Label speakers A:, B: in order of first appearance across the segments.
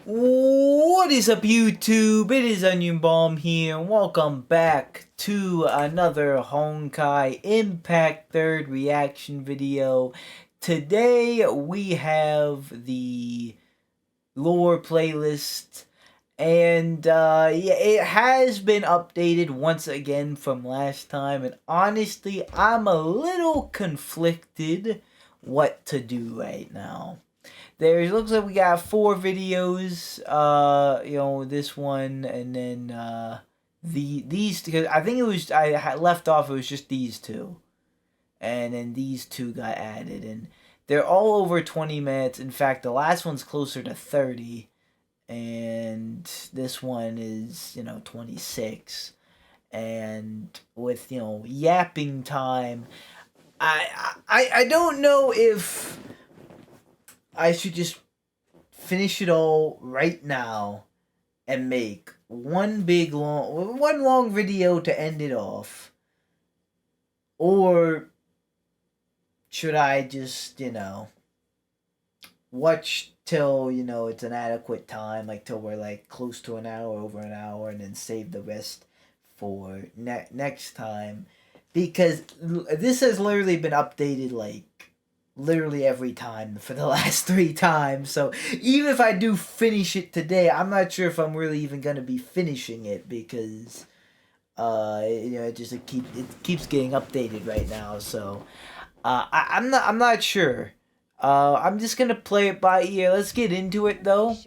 A: What is up, YouTube? It is Onion Bomb here, and welcome back to another Honkai Impact third reaction video. Today we have the lore playlist, and yeah, it has been updated once again from last time, and honestly, I'm a little conflicted what to do right now. There looks like we got 4 videos. This one, and then these, because I think it was, I had left off. It was just these two, and then these two got added, and they're all over 20 minutes. In fact, the last one's closer to 30, and this one is 26, and with yapping time. I don't know if I should just finish it all right now and make one long video to end it off, or should I just watch till it's an adequate time, like till we're like close to an hour, over an hour, and then save the rest for next time, because this has literally been updated like literally every time for the last 3 times. So even if I do finish it today, I'm not sure if I'm really even gonna be finishing it, because it keeps getting updated right now. So I'm not sure. I'm just gonna play it by ear. Let's get into it though.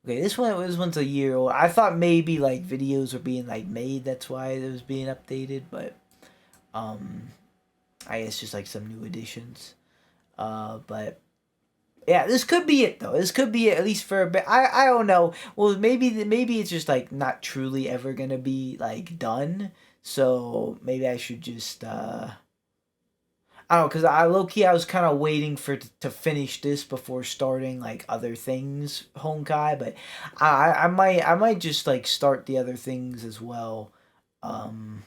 A: Okay, this one's a year old. I thought maybe like videos were being like made, that's why it was being updated, but I guess just like some new additions. But yeah, this could be it though. This could be it, at least for a bit. I don't know. Well, maybe it's just like not truly ever gonna be like done. So maybe I should just I don't know, because I was kind of waiting to finish this before starting like other things Honkai, but I might just like start the other things as well, and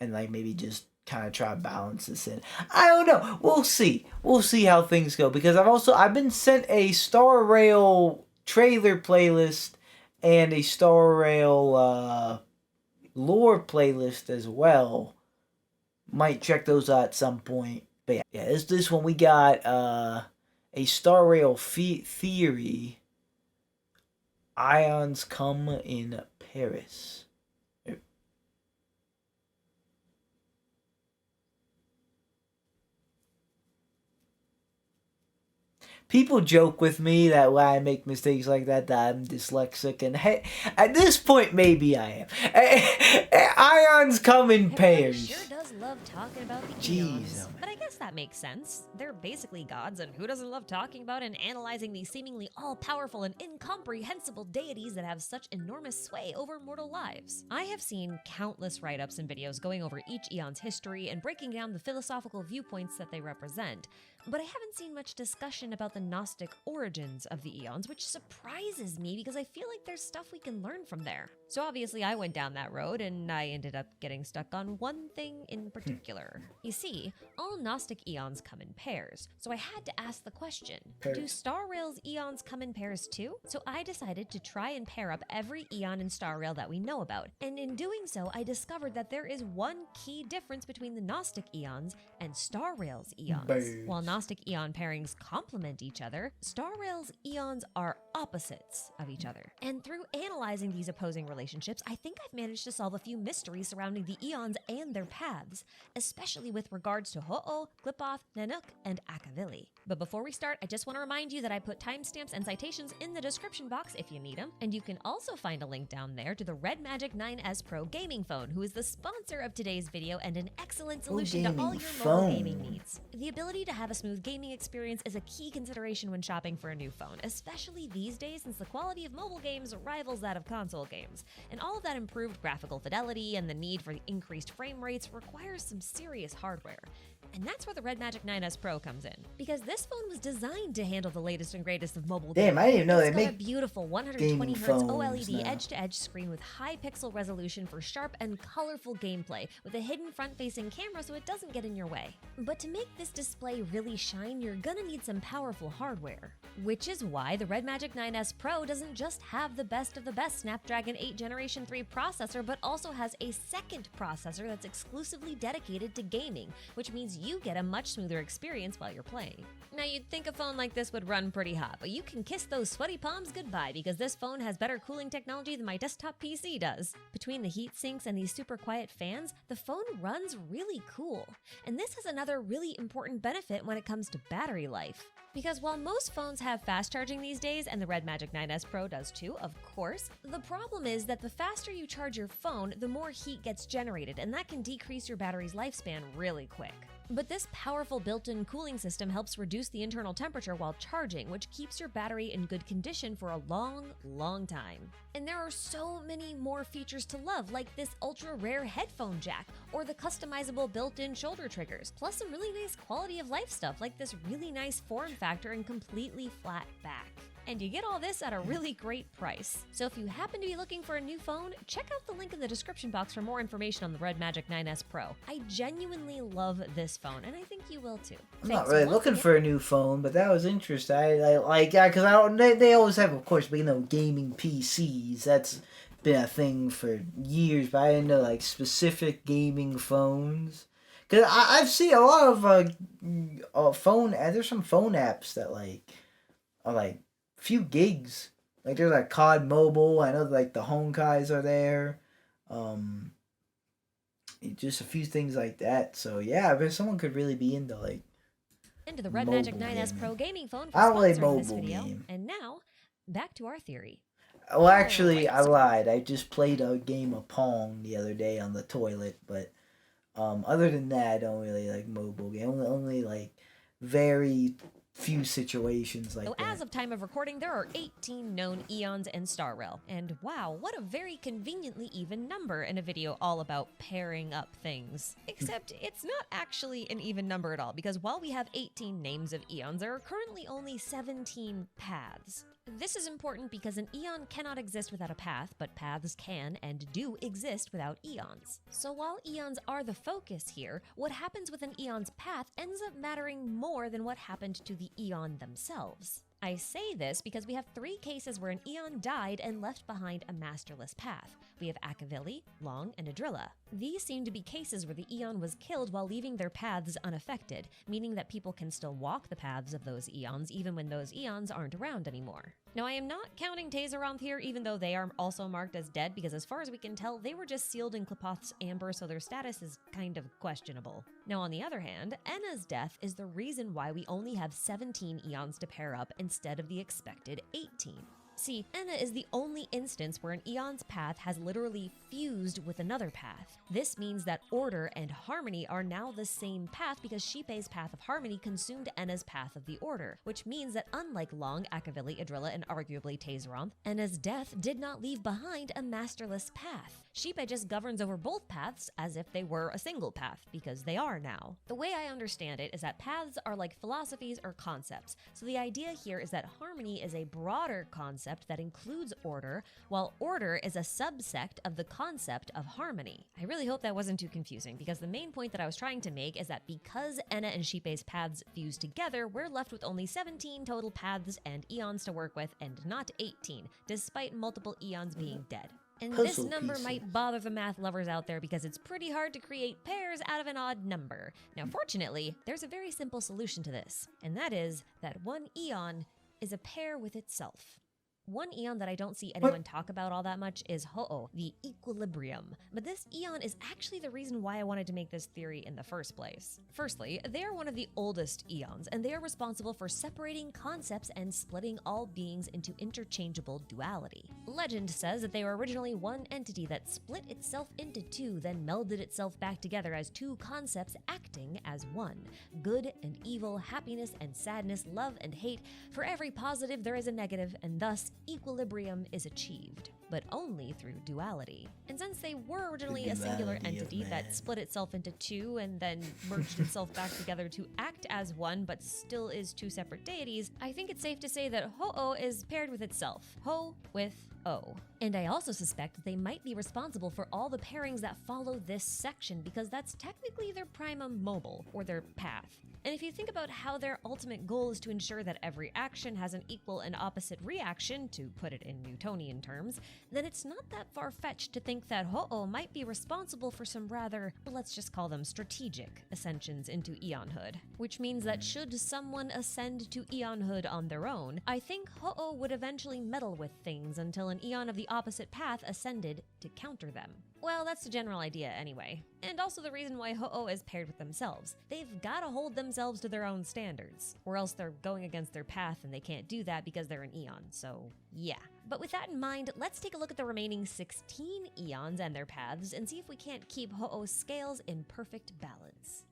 A: like maybe just kind of try to balance this in. I don't know. We'll see. We'll see how things go, because I've been sent a Starrail trailer playlist and a Starrail lore playlist as well. Might check those out at some point. But yeah, this one we got a Starrail theory. Ions come in Paris. People joke with me that when I make mistakes like that I'm dyslexic, and hey, at this point maybe I am. Ions come in pairs.
B: Sure does love talking about the
A: Jeez,
B: eons. But I guess that makes sense. They're basically gods, and who doesn't love talking about and analyzing these seemingly all-powerful and incomprehensible deities that have such enormous sway over mortal lives? I have seen countless write-ups and videos going over each eon's history and breaking down the philosophical viewpoints that they represent, but I haven't seen much discussion about the Gnostic origins of the eons, which surprises me because I feel like there's stuff we can learn from there. So obviously I went down that road, and I ended up getting stuck on one thing in particular. You see, all Gnostic eons come in pairs, so I had to ask the question, do Starrail's eons come in pairs too? So I decided to try and pair up every eon in Starrail that we know about, and in doing so I discovered that there is one key difference between the Gnostic eons and Starrail's eons. While Gnostic eon pairings complement each other, Starrail's eons are opposites of each other. And through analyzing these opposing relationships, I think I've managed to solve a few mysteries surrounding the eons and their paths, especially with regards to Ho'o, Qlipoth, Nanook, and Akavili. But before we start, I just want to remind you that I put timestamps and citations in the description box if you need them, and you can also find a link down there to the Red Magic 9S Pro gaming phone, who is the sponsor of today's video and an excellent solution to all your mobile gaming needs. The ability to have a smooth gaming experience is a key consideration when shopping for a new phone, especially these days since the quality of mobile games rivals that of console games, and all of that improved graphical fidelity and the need for increased frame rates requires requires some serious hardware. And that's where the Red Magic 9S Pro comes in, because this phone was designed to handle the latest and greatest of mobile gaming.
A: Damn, I didn't even know they
B: It's got a
A: make
B: beautiful 120
A: gaming
B: Hz
A: phones
B: OLED
A: now.
B: edge-to-edge screen with high pixel resolution for sharp and colorful gameplay, with a hidden front-facing camera so it doesn't get in your way. But to make this display really shine, you're gonna need some powerful hardware. Which is why the Red Magic 9S Pro doesn't just have the best of the best Snapdragon 8 Generation 3 processor, but also has a second processor that's exclusively dedicated to gaming, which means you get a much smoother experience while you're playing. Now, you'd think a phone like this would run pretty hot, but you can kiss those sweaty palms goodbye, because this phone has better cooling technology than my desktop PC does. Between the heat sinks and these super quiet fans, the phone runs really cool. And this has another really important benefit when it comes to battery life. Because while most phones have fast charging these days, and the Red Magic 9S Pro does too, of course, the problem is that the faster you charge your phone, the more heat gets generated, and that can decrease your battery's lifespan really quick. But this powerful built-in cooling system helps reduce the internal temperature while charging, which keeps your battery in good condition for a long, long time. And there are so many more features to love, like this ultra-rare headphone jack, or the customizable built-in shoulder triggers, plus some really nice quality of life stuff, like this really nice form factor and completely flat back. And you get all this at a really great price. So if you happen to be looking for a new phone, check out the link in the description box for more information on the Red Magic 9S Pro. I genuinely love this phone, and I think you will too.
A: I'm not really looking for a new phone, but that was interesting. I like, yeah, because I don't. They always have, of course, but gaming PCs. That's been a thing for years, but I didn't know like specific gaming phones. Because I've seen a lot of phone. There's some phone apps that are like few gigs. Like there's like COD Mobile. I know like the Honkais are there. Just a few things like that. So yeah, but someone could really be into
B: the Red Magic 9S Pro gaming phone for
A: I don't really
B: sponsoring this
A: mobile
B: video.
A: game.
B: And now, back to our theory.
A: Well, actually, I lied. I just played a game of Pong the other day on the toilet, but other than that, I don't really like mobile game. Only like very few situations like
B: So
A: that.
B: as of time of recording, there are 18 known Eons and Starrail. And wow, what a very conveniently even number in a video all about pairing up things. Except it's not actually an even number at all, because while we have 18 names of Eons, there are currently only 17 paths. This is important because an Eon cannot exist without a path, but paths can and do exist without Eons. So while Eons are the focus here, what happens with an Eon's path ends up mattering more than what happened to the Eon themselves. I say this because we have 3 cases where an Eon died and left behind a masterless path. We have Akavili, Long, and Adrilla. These seem to be cases where the Eon was killed while leaving their paths unaffected, meaning that people can still walk the paths of those Eons even when those Eons aren't around anymore. Now, I am not counting Tazeroth here, even though they are also marked as dead, because as far as we can tell, they were just sealed in Klepoth's amber, so their status is kind of questionable. Now, on the other hand, Enna's death is the reason why we only have 17 Eons to pair up instead of the expected 18. See, Enna is the only instance where an Eon's path has literally fused with another path. This means that Order and Harmony are now the same path because Shipei's path of Harmony consumed Enna's path of the Order, which means that unlike Long, Akavili, Adrilla, and arguably Tazeroth, Enna's death did not leave behind a masterless path. Shipei just governs over both paths as if they were a single path, because they are now. The way I understand it is that paths are like philosophies or concepts, so the idea here is that Harmony is a broader concept that includes Order, while Order is a subsect of the concept of Harmony. I really hope that wasn't too confusing, because the main point that I was trying to make is that because Enna and Shipei's paths fuse together, we're left with only 17 total paths and Eons to work with, and not 18, despite multiple Eons being dead. And this number might bother the math lovers out there because it's pretty hard to create pairs out of an odd number. Now, fortunately, there's a very simple solution to this, and that is that one Eon is a pair with itself. One Eon that I don't see anyone talk about all that much is Ho'o, the equilibrium. But this Eon is actually the reason why I wanted to make this theory in the first place. Firstly, they are one of the oldest Eons, and they are responsible for separating concepts and splitting all beings into interchangeable duality. Legend says that they were originally one entity that split itself into 2, then melded itself back together as 2 concepts acting as one. Good and evil, happiness and sadness, love and hate. For every positive there is a negative, and thus equilibrium is achieved, but only through duality. And since they were originally a singular
A: duality of
B: entity that
A: man.
B: split itself into two and then merged itself back together to act as one but still is two separate deities, I think it's safe to say that Ho-Oh is paired with itself. Ho with O. And I also suspect that they might be responsible for all the pairings that follow this section because that's technically their primum mobile, or their path. And if you think about how their ultimate goal is to ensure that every action has an equal and opposite reaction, to put it in Newtonian terms, then it's not that far-fetched to think that Ho-Oh might be responsible for some rather, let's just call them strategic, ascensions into Eonhood. Which means that should someone ascend to Eonhood on their own, I think Ho-Oh would eventually meddle with things until an Eon of the opposite path ascended to counter them. Well, that's the general idea anyway. And also the reason why Ho-Oh is paired with themselves. They've gotta hold themselves to their own standards, or else they're going against their path and they can't do that because they're an Eon, so yeah. But with that in mind, let's take a look at the remaining 16 Eons and their paths and see if we can't keep Ho-Oh's scales in perfect balance.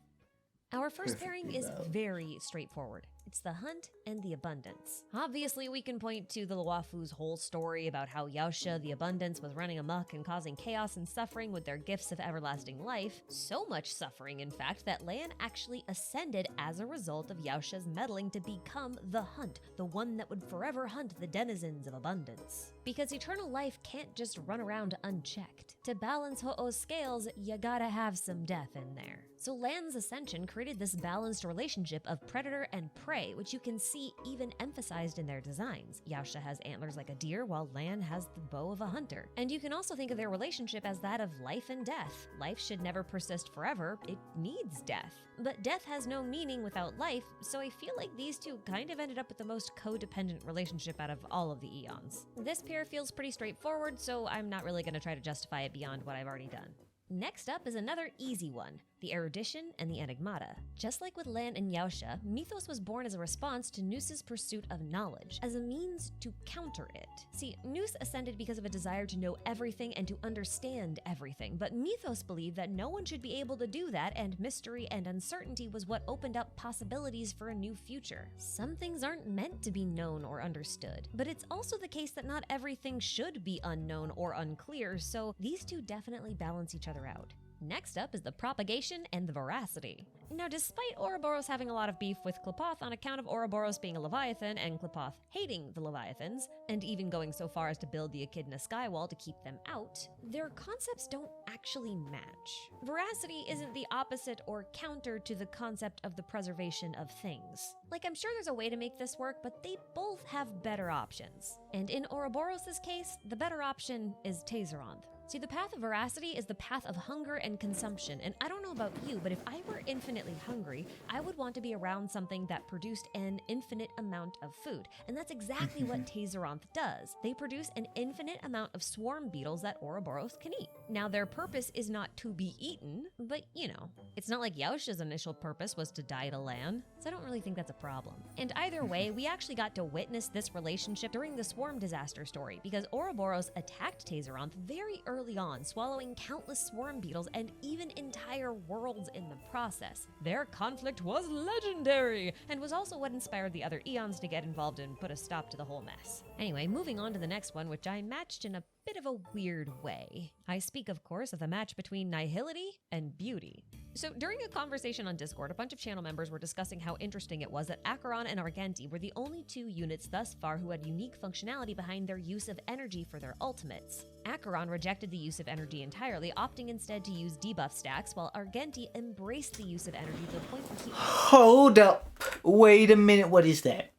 B: Our first pairing is very straightforward. It's the hunt and the abundance. Obviously, we can point to the Luafu's whole story about how Yaosha, the abundance, was running amok and causing chaos and suffering with their gifts of everlasting life. So much suffering, in fact, that Lan actually ascended as a result of Yaosha's meddling to become the hunt, the one that would forever hunt the denizens of abundance. Because eternal life can't just run around unchecked. To balance Ho-Oh's scales, you gotta have some death in there. So Lan's ascension created this balanced relationship of predator and prey, which you can see even emphasized in their designs. Yaosha has antlers like a deer, while Lan has the bow of a hunter. And you can also think of their relationship as that of life and death. Life should never persist forever, it needs death. But death has no meaning without life, so I feel like these two kind of ended up with the most codependent relationship out of all of the Eons. This pair feels pretty straightforward, so I'm not really going to try to justify it beyond what I've already done. Next up is another easy one, the erudition and the enigmata. Just like with Lan and Yaosha, Mythos was born as a response to Noos's pursuit of knowledge, as a means to counter it. See, Noos ascended because of a desire to know everything and to understand everything, but Mythos believed that no one should be able to do that, and mystery and uncertainty was what opened up possibilities for a new future. Some things aren't meant to be known or understood, but it's also the case that not everything should be unknown or unclear, so these two definitely balance each other out. Next up is the propagation and the veracity. Now, despite Ouroboros having a lot of beef with Qlipoth on account of Ouroboros being a Leviathan and Qlipoth hating the Leviathans, and even going so far as to build the Echidna Skywall to keep them out, their concepts don't actually match. Veracity isn't the opposite or counter to the concept of the preservation of things. Like, I'm sure there's a way to make this work, but they both have better options. And in Ouroboros' case, the better option is Tazeronth. See, the path of veracity is the path of hunger and consumption, and I don't know about you, but if I were infinitely hungry, I would want to be around something that produced an infinite amount of food, and that's exactly what Tazeronth does. They produce an infinite amount of swarm beetles that Ouroboros can eat. Now, their purpose is not to be eaten, but you know, it's not like Yaosha's initial purpose was to die to Lan, so I don't really think that's a problem. And either way, we actually got to witness this relationship during the swarm disaster story, because Ouroboros attacked Tazeronth very early on, swallowing countless swarm beetles and even entire worlds in the process. Their conflict was legendary, and was also what inspired the other Eons to get involved and put a stop to the whole mess. Anyway, moving on to the next one, which I matched in a bit of a weird way. I speak, of course, of the match between Nihility and Beauty. So during a conversation on Discord, a bunch of channel members were discussing how interesting it was that Acheron and Argenti were the only two units thus far who had unique functionality behind their use of energy for their ultimates. Acheron rejected the use of energy entirely, opting instead to use debuff stacks, while Argenti embraced the use of energy to the point where he—
A: Hold up. Wait a minute. What is that?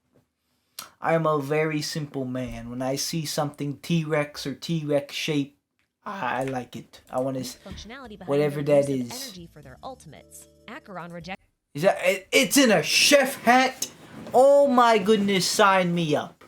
A: I'm a very simple man. When I see something T-Rex or T-Rex shape, I like it. I want to
B: functionality behind
A: whatever
B: their
A: that
B: use of
A: is.
B: energy for their ultimates. Acheron rejected—
A: Is that? It's in a chef hat. Oh my goodness! Sign me up.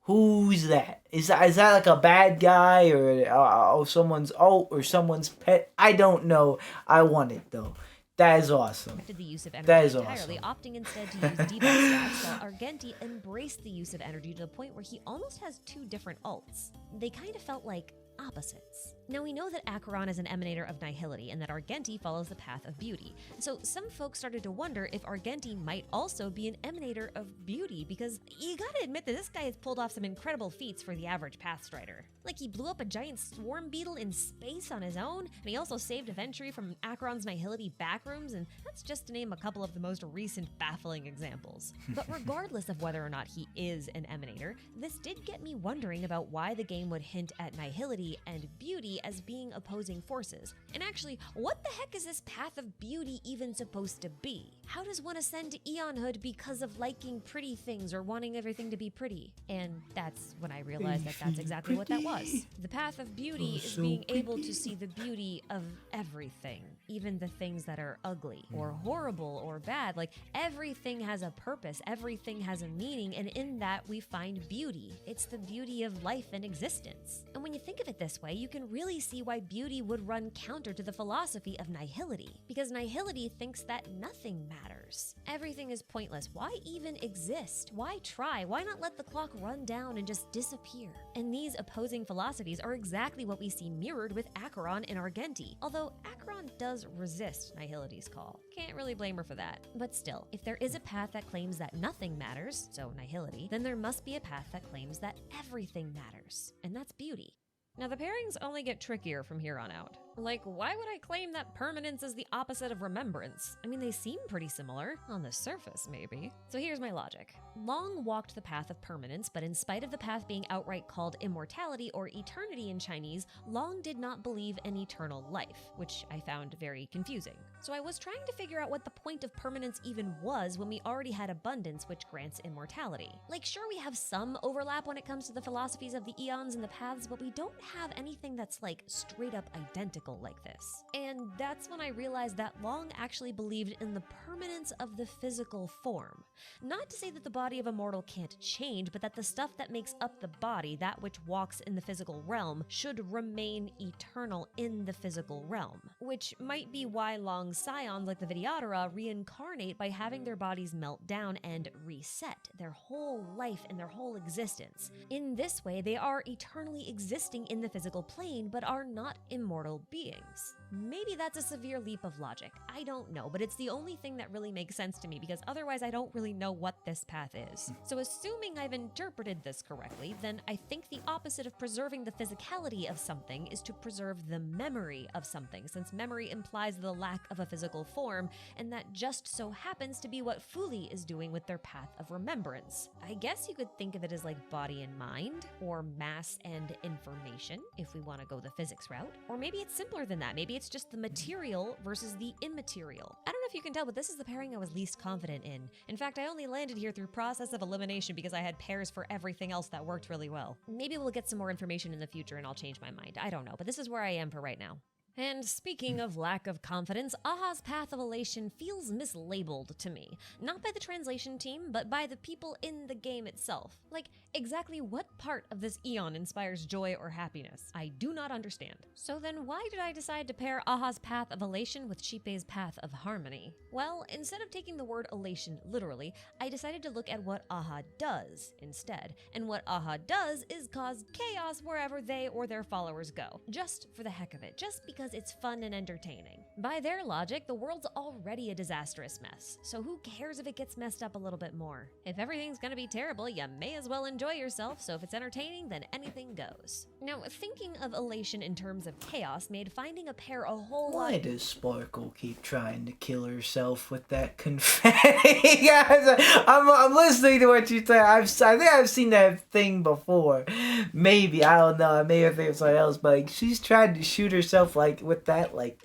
A: Who's that? Is that like a bad guy or someone's alt or someone's pet? I don't know. I want it though. That is awesome.
B: The use of energy
A: That is
B: entirely,
A: awesome.
B: opting instead to use debuff stacks, while Argenti embraced the use of energy to the point where he almost has two different alts. They kind of felt like opposites. Now we know that Acheron is an emanator of nihility and that Argenti follows the path of beauty. So some folks started to wonder if Argenti might also be an emanator of beauty, because you gotta admit that this guy has pulled off some incredible feats for the average Pathstrider. Like, he blew up a giant swarm beetle in space on his own, and he also saved a Venturi from Acheron's nihility backrooms, and that's just to name a couple of the most recent baffling examples. But regardless of whether or not he is an emanator, this did get me wondering about why the game would hint at nihility and beauty as being opposing forces. And actually, what the heck is this path of beauty even supposed to be? How does one ascend to Eonhood because of liking pretty things or wanting everything to be pretty? And that's when I realized that that's exactly what that was. The path of beauty is being able to see the beauty of everything, even the things that are ugly or horrible or bad. Like, everything has a purpose, everything has a meaning, and in that we find beauty. It's the beauty of life and existence. And when you think of it this way, you can really see why beauty would run counter to the philosophy of nihility, because nihility thinks that nothing matters. Everything is pointless. Why even exist? Why try? Why not let the clock run down and just disappear? And these opposing philosophies are exactly what we see mirrored with Acheron and Argenti, although Acheron does resist nihility's call. Can't really blame her for that. But still, if there is a path that claims that nothing matters, so nihility, then there must be a path that claims that everything matters, and that's beauty. Now, the pairings only get trickier from here on out. Like, why would I claim that permanence is the opposite of remembrance? I mean, they seem pretty similar. On the surface, maybe. So here's my logic. Long walked the path of permanence, but in spite of the path being outright called immortality or eternity in Chinese, Long did not believe in eternal life, which I found very confusing. So I was trying to figure out what the point of permanence even was when we already had abundance, which grants immortality. Like, sure, we have some overlap when it comes to the philosophies of the eons and the paths, but we don't have anything that's like straight up identical like this. And that's when I realized that Long actually believed in the permanence of the physical form. Not to say that the body of a mortal can't change, but that the stuff that makes up the body, that which walks in the physical realm, should remain eternal in the physical realm. Which might be why Long's scions, like the Vidyadhara, reincarnate by having their bodies melt down and reset their whole life and their whole existence. In this way, they are eternally existing in the physical plane, but are not immortal beings. Maybe that's a severe leap of logic. I don't know, but it's the only thing that really makes sense to me, because otherwise I don't really know what this path is. So assuming I've interpreted this correctly, then I think the opposite of preserving the physicality of something is to preserve the memory of something, since memory implies the lack of a physical form, and that just so happens to be what Fuli is doing with their path of remembrance. I guess you could think of it as like body and mind, or mass and information, if we want to go the physics route. Or maybe it's simpler than that. Maybe it's just the material versus the immaterial. I don't know if you can tell, but this is the pairing I was least confident in. In fact, I only landed here through process of elimination because I had pairs for everything else that worked really well. Maybe we'll get some more information in the future and I'll change my mind. I don't know, but this is where I am for right now. And speaking of lack of confidence, Aha's Path of Elation feels mislabeled to me. Not by the translation team, but by the people in the game itself. Like, exactly what part of this eon inspires joy or happiness? I do not understand. So then why did I decide to pair Aha's Path of Elation with Chipe's Path of Harmony? Well, instead of taking the word elation literally, I decided to look at what Aha does instead. And what Aha does is cause chaos wherever they or their followers go. Just for the heck of it. Just because it's fun and entertaining. By their logic, the world's already a disastrous mess, so who cares if it gets messed up a little bit more? If everything's gonna be terrible, you may as well enjoy yourself, so if it's entertaining, then anything goes. Now, thinking of elation in terms of chaos made finding a pair a whole lot—
A: Why does Sparkle keep trying to kill herself with that confetti? Guys, I'm listening to what you say. I think I've seen that thing before. Maybe, I don't know. I may have think of something else, but like, she's tried to shoot herself like with that like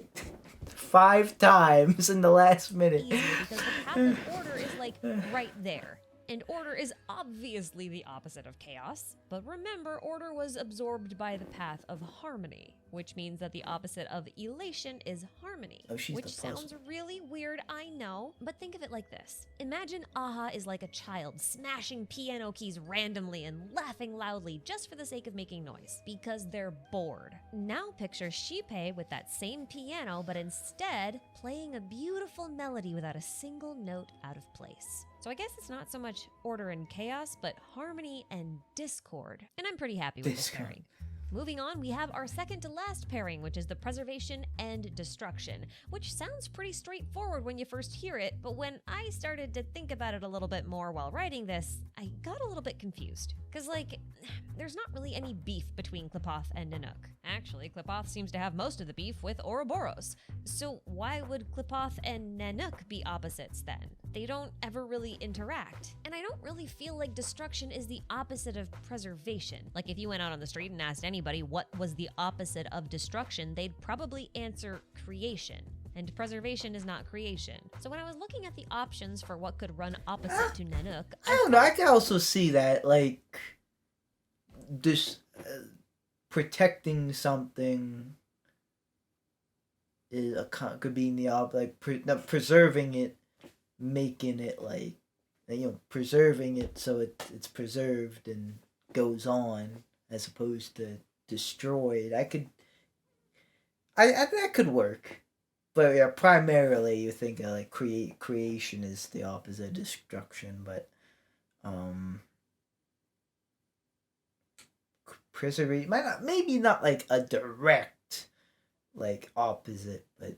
A: 5 times in the last minute.
B: Easy, because the path of order is like right there. And order is obviously the opposite of chaos. But remember, order was absorbed by the path of harmony, which means that the opposite of elation is harmony.
A: Oh, she's
B: which
A: the puzzle.
B: sounds really weird, I know, but think of it like this. Imagine Aha is like a child smashing piano keys randomly and laughing loudly just for the sake of making noise, because they're bored. Now picture Shipe with that same piano, but instead playing a beautiful melody without a single note out of place. So I guess it's not so much order and chaos, but harmony and discord. And I'm pretty happy with this pairing. Moving on, we have our second to last pairing, which is the preservation and destruction, which sounds pretty straightforward when you first hear it, but when I started to think about it a little bit more while writing this, I got a little bit confused. Cause there's not really any beef between Qlipoth and Nanook. Actually, Qlipoth seems to have most of the beef with Ouroboros. So why would Qlipoth and Nanook be opposites then? They don't ever really interact. And I don't really feel like destruction is the opposite of preservation. Like if you went out on the street and asked anybody what was the opposite of destruction, they'd probably answer creation. And preservation is not creation. So when I was looking at the options for what could run opposite to Nanook,
A: I don't know. I can also see that, like, just protecting something is could be in the preserving it, making it like, preserving it so it's preserved and goes on, as opposed to destroyed. I that could work. But yeah, primarily you think of like creation is the opposite of destruction, but preservation might not, maybe not like a direct like opposite, but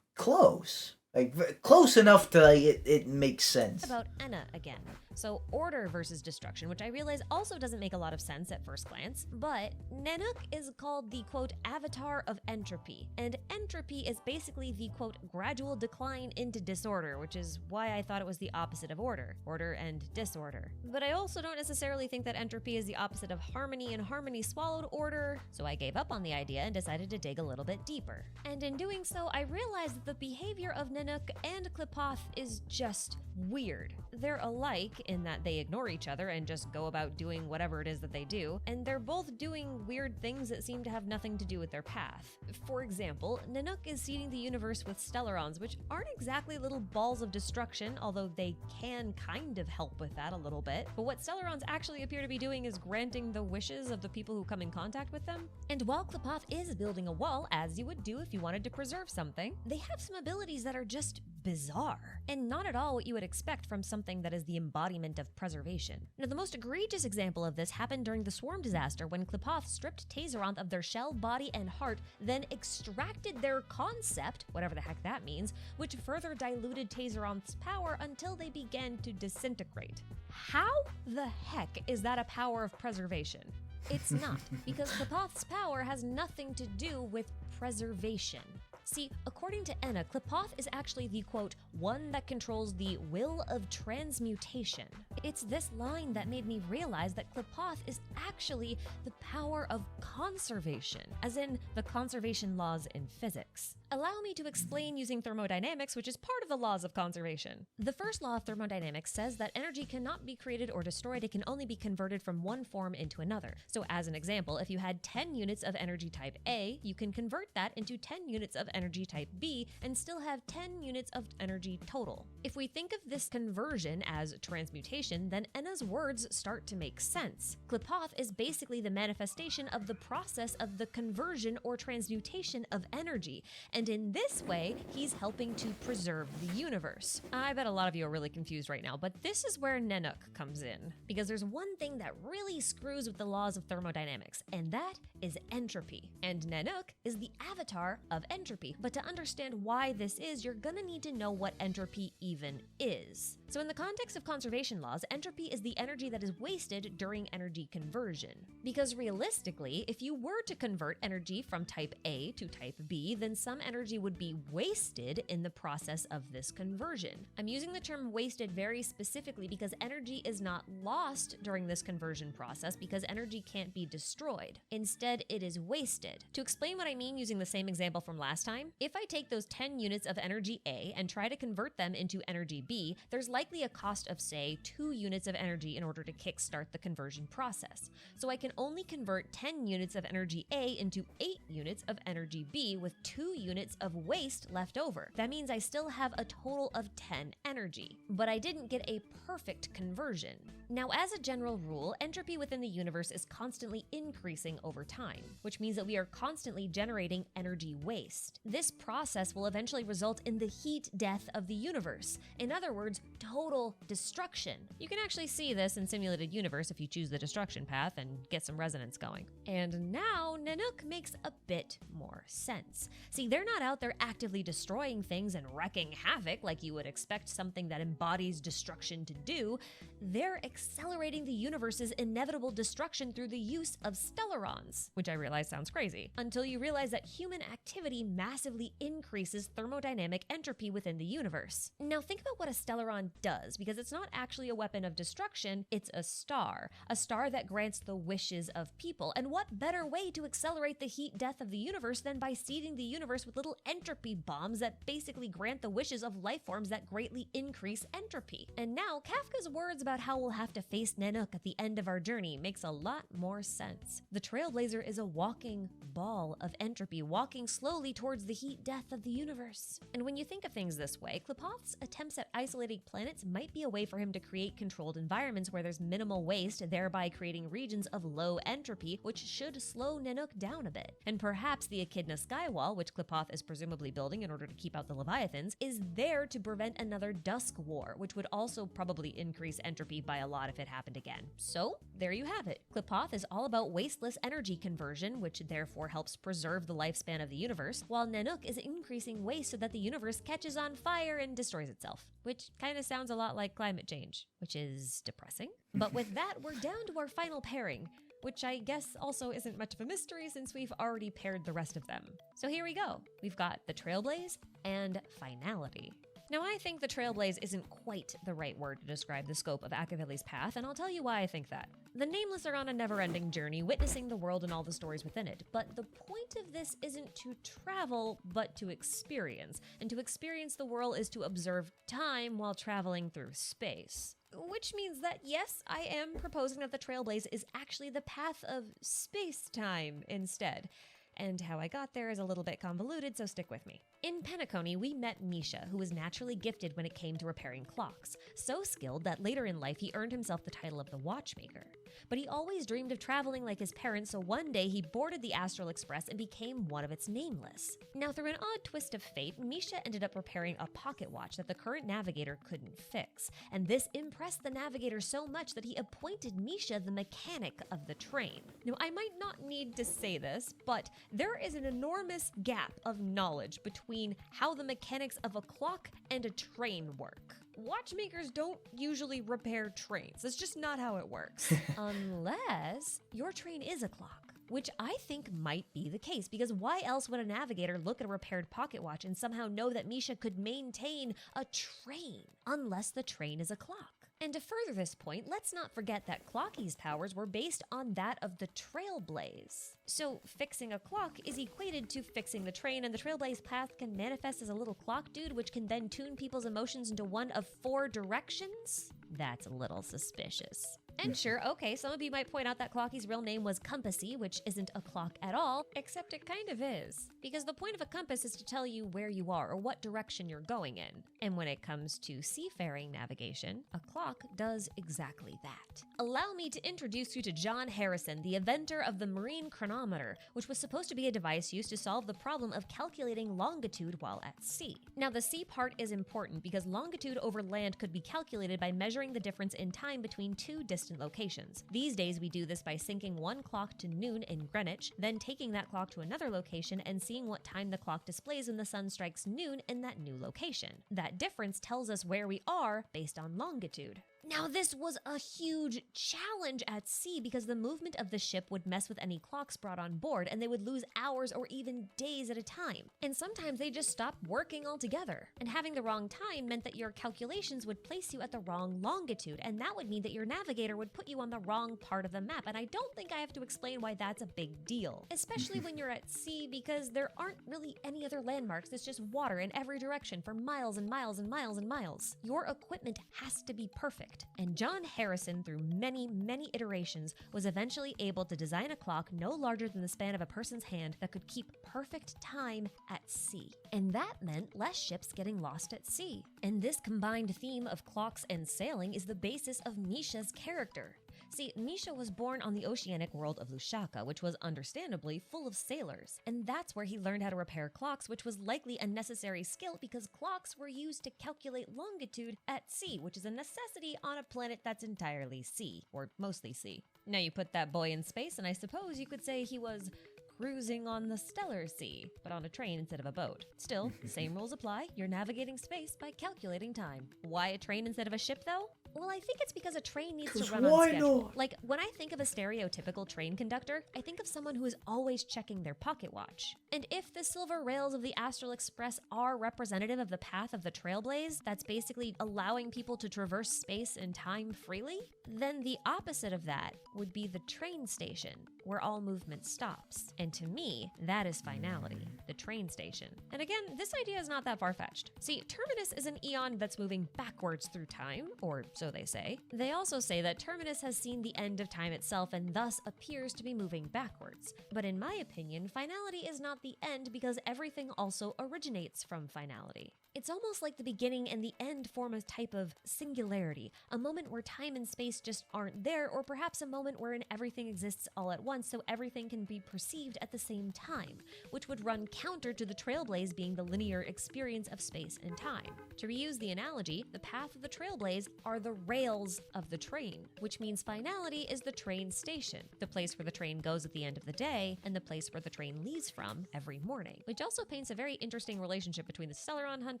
A: close. Like close enough to like it makes sense.
B: About Enna again. So order versus destruction, which I realize also doesn't make a lot of sense at first glance, but Nanook is called the quote avatar of entropy, and entropy is basically the quote gradual decline into disorder, which is why I thought it was the opposite of order and disorder. But I also don't necessarily think that entropy is the opposite of harmony, and harmony swallowed order, so I gave up on the idea and decided to dig a little bit deeper. And in doing so, I realized that the behavior of Nanook and Qlipoth is just weird. They're alike in that they ignore each other and just go about doing whatever it is that they do, and they're both doing weird things that seem to have nothing to do with their path. For example, Nanook is seeding the universe with stellarons, which aren't exactly little balls of destruction, although they can kind of help with that a little bit. But what stellarons actually appear to be doing is granting the wishes of the people who come in contact with them. And while Qlipoth is building a wall, as you would do if you wanted to preserve something, they have some abilities that are just bizarre, and not at all what you would expect from something that is the embodiment of preservation. Now, the most egregious example of this happened during the Swarm disaster, when Qlipoth stripped Tazeronth of their shell, body, and heart, then extracted their concept, whatever the heck that means, which further diluted Tazeronth's power until they began to disintegrate. How the heck is that a power of preservation? It's not, because Qlipoth's power has nothing to do with preservation. See, according to Enna, Qlipoth is actually the, quote, one that controls the will of transmutation. It's this line that made me realize that Qlipoth is actually the power of conservation, as in the conservation laws in physics. Allow me to explain using thermodynamics, which is part of the laws of conservation. The first law of thermodynamics says that energy cannot be created or destroyed, it can only be converted from one form into another. So as an example, if you had 10 units of energy type A, you can convert that into 10 units of energy type B and still have 10 units of energy total. If we think of this conversion as transmutation, then Enna's words start to make sense. Qlipoth is basically the manifestation of the process of the conversion or transmutation of energy, and in this way, he's helping to preserve the universe. I bet a lot of you are really confused right now, but this is where Nanook comes in, because there's one thing that really screws with the laws of thermodynamics, and that is entropy. And Nanook is the avatar of entropy, but to understand why this is, you're gonna need to know what entropy even is. So in the context of conservation laws, entropy is the energy that is wasted during energy conversion. Because realistically, if you were to convert energy from type A to type B, then some energy would be wasted in the process of this conversion. I'm using the term wasted very specifically because energy is not lost during this conversion process, because energy can't be destroyed. Instead, it is wasted. To explain what I mean using the same example from last time, if I take those 10 units of energy A and try to convert them into energy B, there's likely a cost of, say, 2 units of energy in order to kickstart the conversion process. So I can only convert 10 units of energy A into 8 units of energy B with 2 units units of waste left over. That means I still have a total of 10 energy, but I didn't get a perfect conversion. Now, as a general rule, entropy within the universe is constantly increasing over time, which means that we are constantly generating energy waste. This process will eventually result in the heat death of the universe. In other words, total destruction. You can actually see this in Simulated Universe if you choose the destruction path and get some resonance going. And now Nanook makes a bit more sense. See, they're not out there actively destroying things and wrecking havoc like you would expect something that embodies destruction to do. They're accelerating the universe's inevitable destruction through the use of stellarons, which I realize sounds crazy, until you realize that human activity massively increases thermodynamic entropy within the universe. Now think about what a stellaron does, because it's not actually a weapon of destruction, it's a star that grants the wishes of people. And what better way to accelerate the heat death of the universe than by seeding the universe with little entropy bombs that basically grant the wishes of life forms that greatly increase entropy. And now Kafka's words about how we'll have to face Nanook at the end of our journey makes a lot more sense. The Trailblazer is a walking ball of entropy, walking slowly towards the heat death of the universe. And when you think of things this way, Klepoth's attempts at isolating planets might be a way for him to create controlled environments where there's minimal waste, thereby creating regions of low entropy, which should slow Nanook down a bit. And perhaps the Echidna Skywall, which Klepoth is presumably building in order to keep out the Leviathans, is there to prevent another Dusk War, which would also probably increase entropy by a lot if it happened again. So there you have it. Klepoth is all about wasteless energy conversion, which therefore helps preserve the lifespan of the universe, while Nanook is increasing waste so that the universe catches on fire and destroys itself, which kind of sounds a lot like climate change, which is depressing. But with that, we're down to our final pairing, which I guess also isn't much of a mystery since we've already paired the rest of them. So here we go. We've got the Trailblaze and Finality. Now, I think the Trailblaze isn't quite the right word to describe the scope of Akaveli's path, and I'll tell you why I think that. The Nameless are on a never-ending journey, witnessing the world and all the stories within it, but the point of this isn't to travel, but to experience. And to experience the world is to observe time while traveling through space. Which means that, yes, I am proposing that the Trailblaze is actually the path of space-time instead. And how I got there is a little bit convoluted, so stick with me. In Penacony, we met Misha, who was naturally gifted when it came to repairing clocks, so skilled that later in life he earned himself the title of the Watchmaker. But he always dreamed of traveling like his parents, so one day he boarded the Astral Express and became one of its nameless. Now, through an odd twist of fate, Misha ended up repairing a pocket watch that the current navigator couldn't fix, and this impressed the navigator so much that he appointed Misha the mechanic of the train. Now, I might not need to say this, but there is an enormous gap of knowledge between how the mechanics of a clock and a train work. Watchmakers don't usually repair trains. That's just not how it works. Unless your train is a clock, which I think might be the case, because why else would a navigator look at a repaired pocket watch and somehow know that Misha could maintain a train unless the train is a clock? And to further this point, let's not forget that Clocky's powers were based on that of the Trailblaze. So fixing a clock is equated to fixing the train, and the Trailblaze path can manifest as a little clock dude, which can then tune people's emotions into one of 4 directions? That's a little suspicious. And sure, okay, some of you might point out that Clocky's real name was Compassy, which isn't a clock at all, except it kind of is. Because the point of a compass is to tell you where you are or what direction you're going in. And when it comes to seafaring navigation, a clock does exactly that. Allow me to introduce you to John Harrison, the inventor of the marine chronometer, which was supposed to be a device used to solve the problem of calculating longitude while at sea. Now, the sea part is important because longitude over land could be calculated by measuring the difference in time between 2 distant locations. These days, we do this by syncing one clock to noon in Greenwich, then taking that clock to another location and seeing what time the clock displays when the sun strikes noon in that new location. That difference tells us where we are based on longitude. Now, this was a huge challenge at sea because the movement of the ship would mess with any clocks brought on board, and they would lose hours or even days at a time. And sometimes they just stopped working altogether. And having the wrong time meant that your calculations would place you at the wrong longitude, and that would mean that your navigator would put you on the wrong part of the map. And I don't think I have to explain why that's a big deal, especially when you're at sea, because there aren't really any other landmarks. It's just water in every direction for miles and miles and miles and miles. Your equipment has to be perfect. perfect. And John Harrison, through many, many iterations, was eventually able to design a clock no larger than the span of a person's hand that could keep perfect time at sea. And that meant less ships getting lost at sea. And this combined theme of clocks and sailing is the basis of Misha's character. See, Misha was born on the oceanic world of Lushaka, which was understandably full of sailors, and that's where he learned how to repair clocks, which was likely a necessary skill because clocks were used to calculate longitude at sea, which is a necessity on a planet that's entirely sea, or mostly sea. Now you put that boy in space, and I suppose you could say he was cruising on the stellar sea, but on a train instead of a boat. Still, same rules apply. You're navigating space by calculating time. Why a train instead of a ship, though? Well, I think it's because a train needs to run on schedule.
A: not?
B: Like, when I think of a stereotypical train conductor, I think of someone who is always checking their pocket watch. And if the silver rails of the Astral Express are representative of the path of the Trailblaze, that's basically allowing people to traverse space and time freely, then the opposite of that would be the train station, where all movement stops. And to me, that is finality, the train station. And again, this idea is not that far-fetched. See, Terminus is an eon that's moving backwards through time, or so they say. They also say that Terminus has seen the end of time itself and thus appears to be moving backwards. But in my opinion, finality is not the end because everything also originates from finality. It's almost like the beginning and the end form a type of singularity, a moment where time and space just aren't there, or perhaps a moment wherein everything exists all at once so everything can be perceived at the same time, which would run counter to the Trailblaze being the linear experience of space and time. To reuse the analogy, the path of the Trailblaze are the rails of the train, which means finality is the train station, the place where the train goes at the end of the day, and the place where the train leaves from every morning, which also paints a very interesting relationship between the Celeron hunters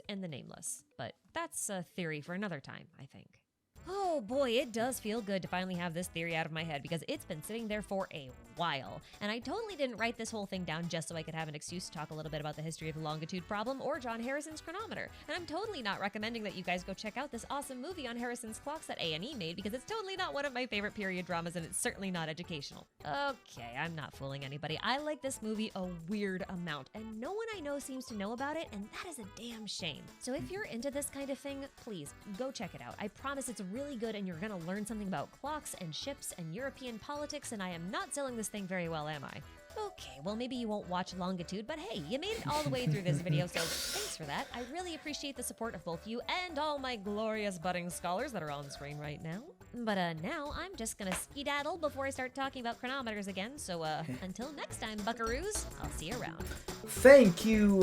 B: and the Nameless. But that's a theory for another time, I think. Oh boy, it does feel good to finally have this theory out of my head because it's been sitting there for a while. And I totally didn't write this whole thing down just so I could have an excuse to talk a little bit about the history of the longitude problem or John Harrison's chronometer. And I'm totally not recommending that you guys go check out this awesome movie on Harrison's clocks that A&E made because it's totally not one of my favorite period dramas and it's certainly not educational. Okay, I'm not fooling anybody. I like this movie a weird amount and no one I know seems to know about it, and that is a damn shame. So if you're into this kind of thing, please go check it out. I promise it's really good and you're gonna learn something about clocks and ships and European politics, and I am not selling this thing very well, am I? Okay, well maybe you won't watch Longitude, but hey, you made it all the way through this video, so thanks for that. I really appreciate the support of both you and all my glorious budding scholars that are on screen right now. But now I'm just gonna skedaddle before I start talking about chronometers again, so until next time, buckaroos, I'll see you around.
A: Thank you,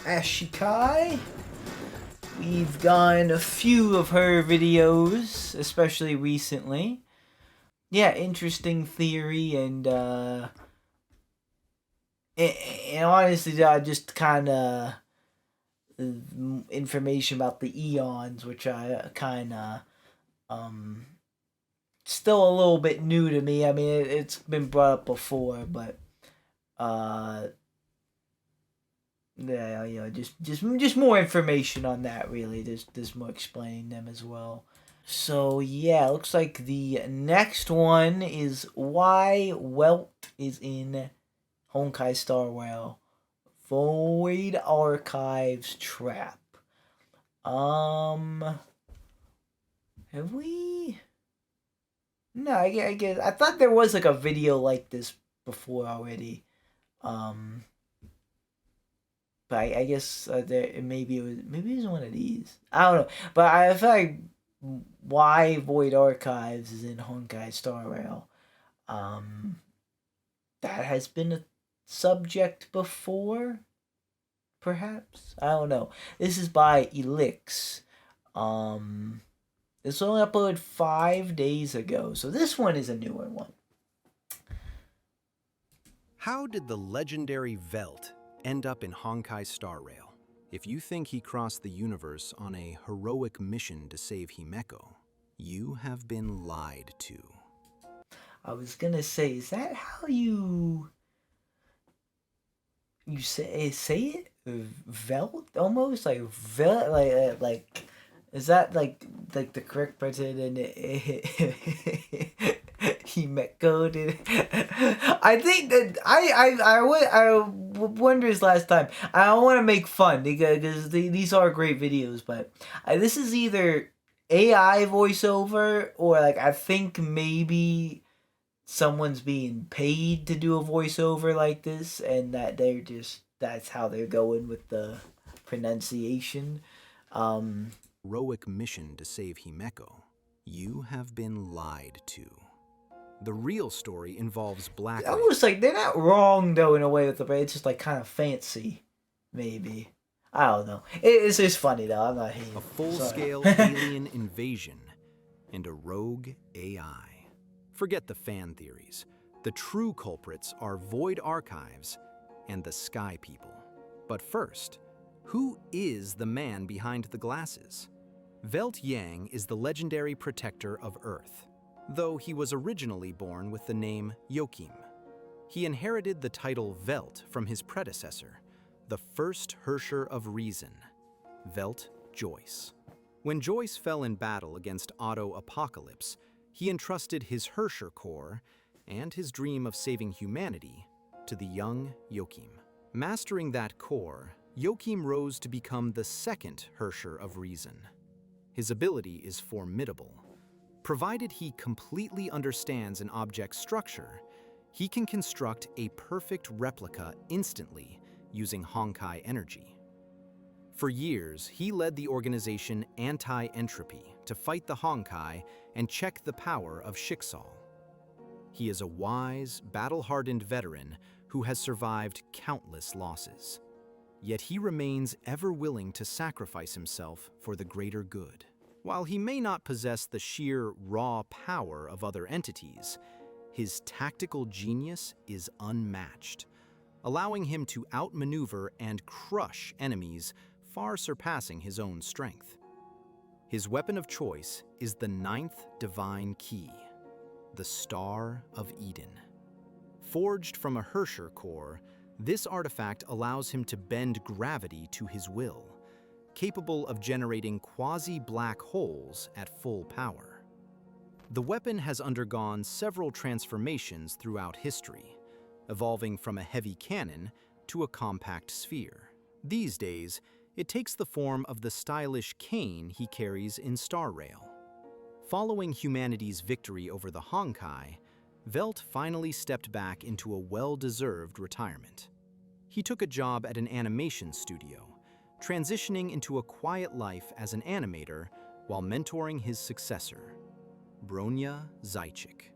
A: Ashikai. We've gotten a few of her videos, especially recently. Yeah, interesting theory, and honestly, just kind of information about the eons, which I kind of still a little bit new to me. I mean, it's been brought up before, but yeah, you know, just more information on that. Really, there's more explaining them as well. So yeah, looks like the next one is why Welt is in Honkai Starrail Void Archives Trap. Have we? No, I guess I thought there was like a video like this before already. But I guess maybe it was one of these. I don't know, but I feel like why Void Archives is in Honkai Starrail. That has been a subject before, perhaps. I don't know. This is by Elix. This was only uploaded 5 days ago, so this one is a newer one.
C: How did the legendary Velt end up in Honkai Starrail? If you think he crossed the universe on a heroic mission to save Himeko, you have been lied to.
A: I was gonna say, is that how you say it? Velt, almost like Velt, like is that like the correct person? And Himeko did. I think that I wonder this last time. I don't want to make fun because these are great videos, but this is either AI voiceover, or like I think maybe someone's being paid to do a voiceover like this, and that that's how they're going with the pronunciation. Um,
C: Heroic mission to save Himeko, you have been lied to. The real story involves
A: I
C: blackmail.
A: was like, they're not wrong though in a way with the, but it's just like kind of fancy, maybe. I don't know. It's just funny though. I'm not hating.
C: A full-scale
A: Sorry.
C: alien invasion, and a rogue AI. Forget the fan theories. The true culprits are Void Archives and the Sky People. But first, who is the man behind the glasses? Velt Yang is the legendary protector of Earth, though he was originally born with the name Joachim. He inherited the title Velt from his predecessor, the first Herrscher of Reason, Velt Joyce. When Joyce fell in battle against Otto Apocalypse, he entrusted his Herrscher core and his dream of saving humanity to the young Joachim. Mastering that core, Joachim rose to become the second Herrscher of Reason. His ability is formidable. Provided he completely understands an object's structure, he can construct a perfect replica instantly using Honkai energy. For years, he led the organization Anti-Entropy to fight the Honkai and check the power of Schicksal. He is a wise, battle-hardened veteran who has survived countless losses. Yet he remains ever willing to sacrifice himself for the greater good. While he may not possess the sheer, raw power of other entities, his tactical genius is unmatched, allowing him to outmaneuver and crush enemies far surpassing his own strength. His weapon of choice is the 9th divine key, the Star of Eden. Forged from a Herrscher core, this artifact allows him to bend gravity to his will, capable of generating quasi-black holes at full power. The weapon has undergone several transformations throughout history, evolving from a heavy cannon to a compact sphere. These days, it takes the form of the stylish cane he carries in Starrail. Following humanity's victory over the Honkai, Velt finally stepped back into a well-deserved retirement. He took a job at an animation studio, transitioning into a quiet life as an animator while mentoring his successor, Bronya Zajcik.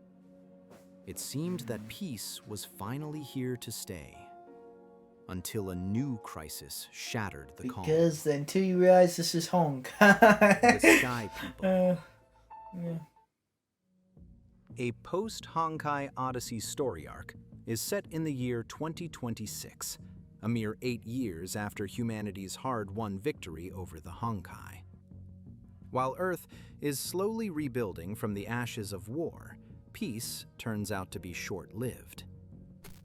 C: It seemed that peace was finally here to stay, until a new crisis shattered the calm.
A: Because until you realize this is
C: The
A: Honkai.
C: Sky People.
A: Yeah.
C: A post-Honkai Odyssey story arc is set in the year 2026, a mere 8 years after humanity's hard-won victory over the Honkai. While Earth is slowly rebuilding from the ashes of war, peace turns out to be short-lived.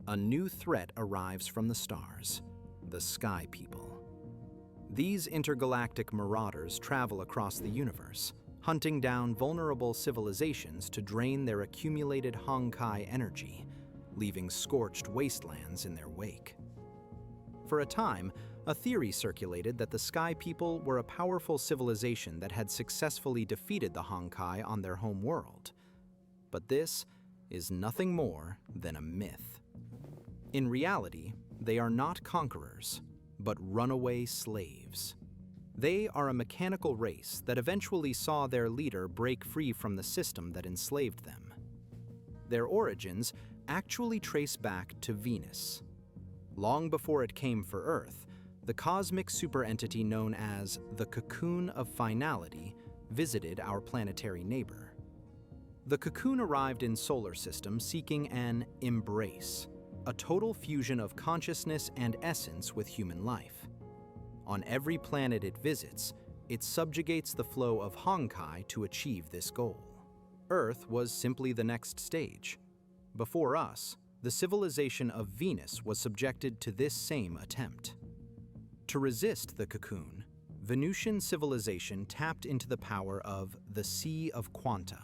C: A new threat arrives from the stars, the Sky People. These intergalactic marauders travel across the universe, hunting down vulnerable civilizations to drain their accumulated Honkai energy, leaving scorched wastelands in their wake. For a time, a theory circulated that the Sky People were a powerful civilization that had successfully defeated the Honkai on their home world. But this is nothing more than a myth. In reality, they are not conquerors, but runaway slaves. They are a mechanical race that eventually saw their leader break free from the system that enslaved them. Their origins actually trace back to Venus. Long before it came for Earth, the cosmic superentity known as the Cocoon of Finality visited our planetary neighbor. The cocoon arrived in solar system seeking an embrace, a total fusion of consciousness and essence with human life. On every planet it visits, it subjugates the flow of Honkai to achieve this goal. Earth was simply the next stage. Before us, the civilization of Venus was subjected to this same attempt. To resist the cocoon, Venusian civilization tapped into the power of the Sea of Quanta.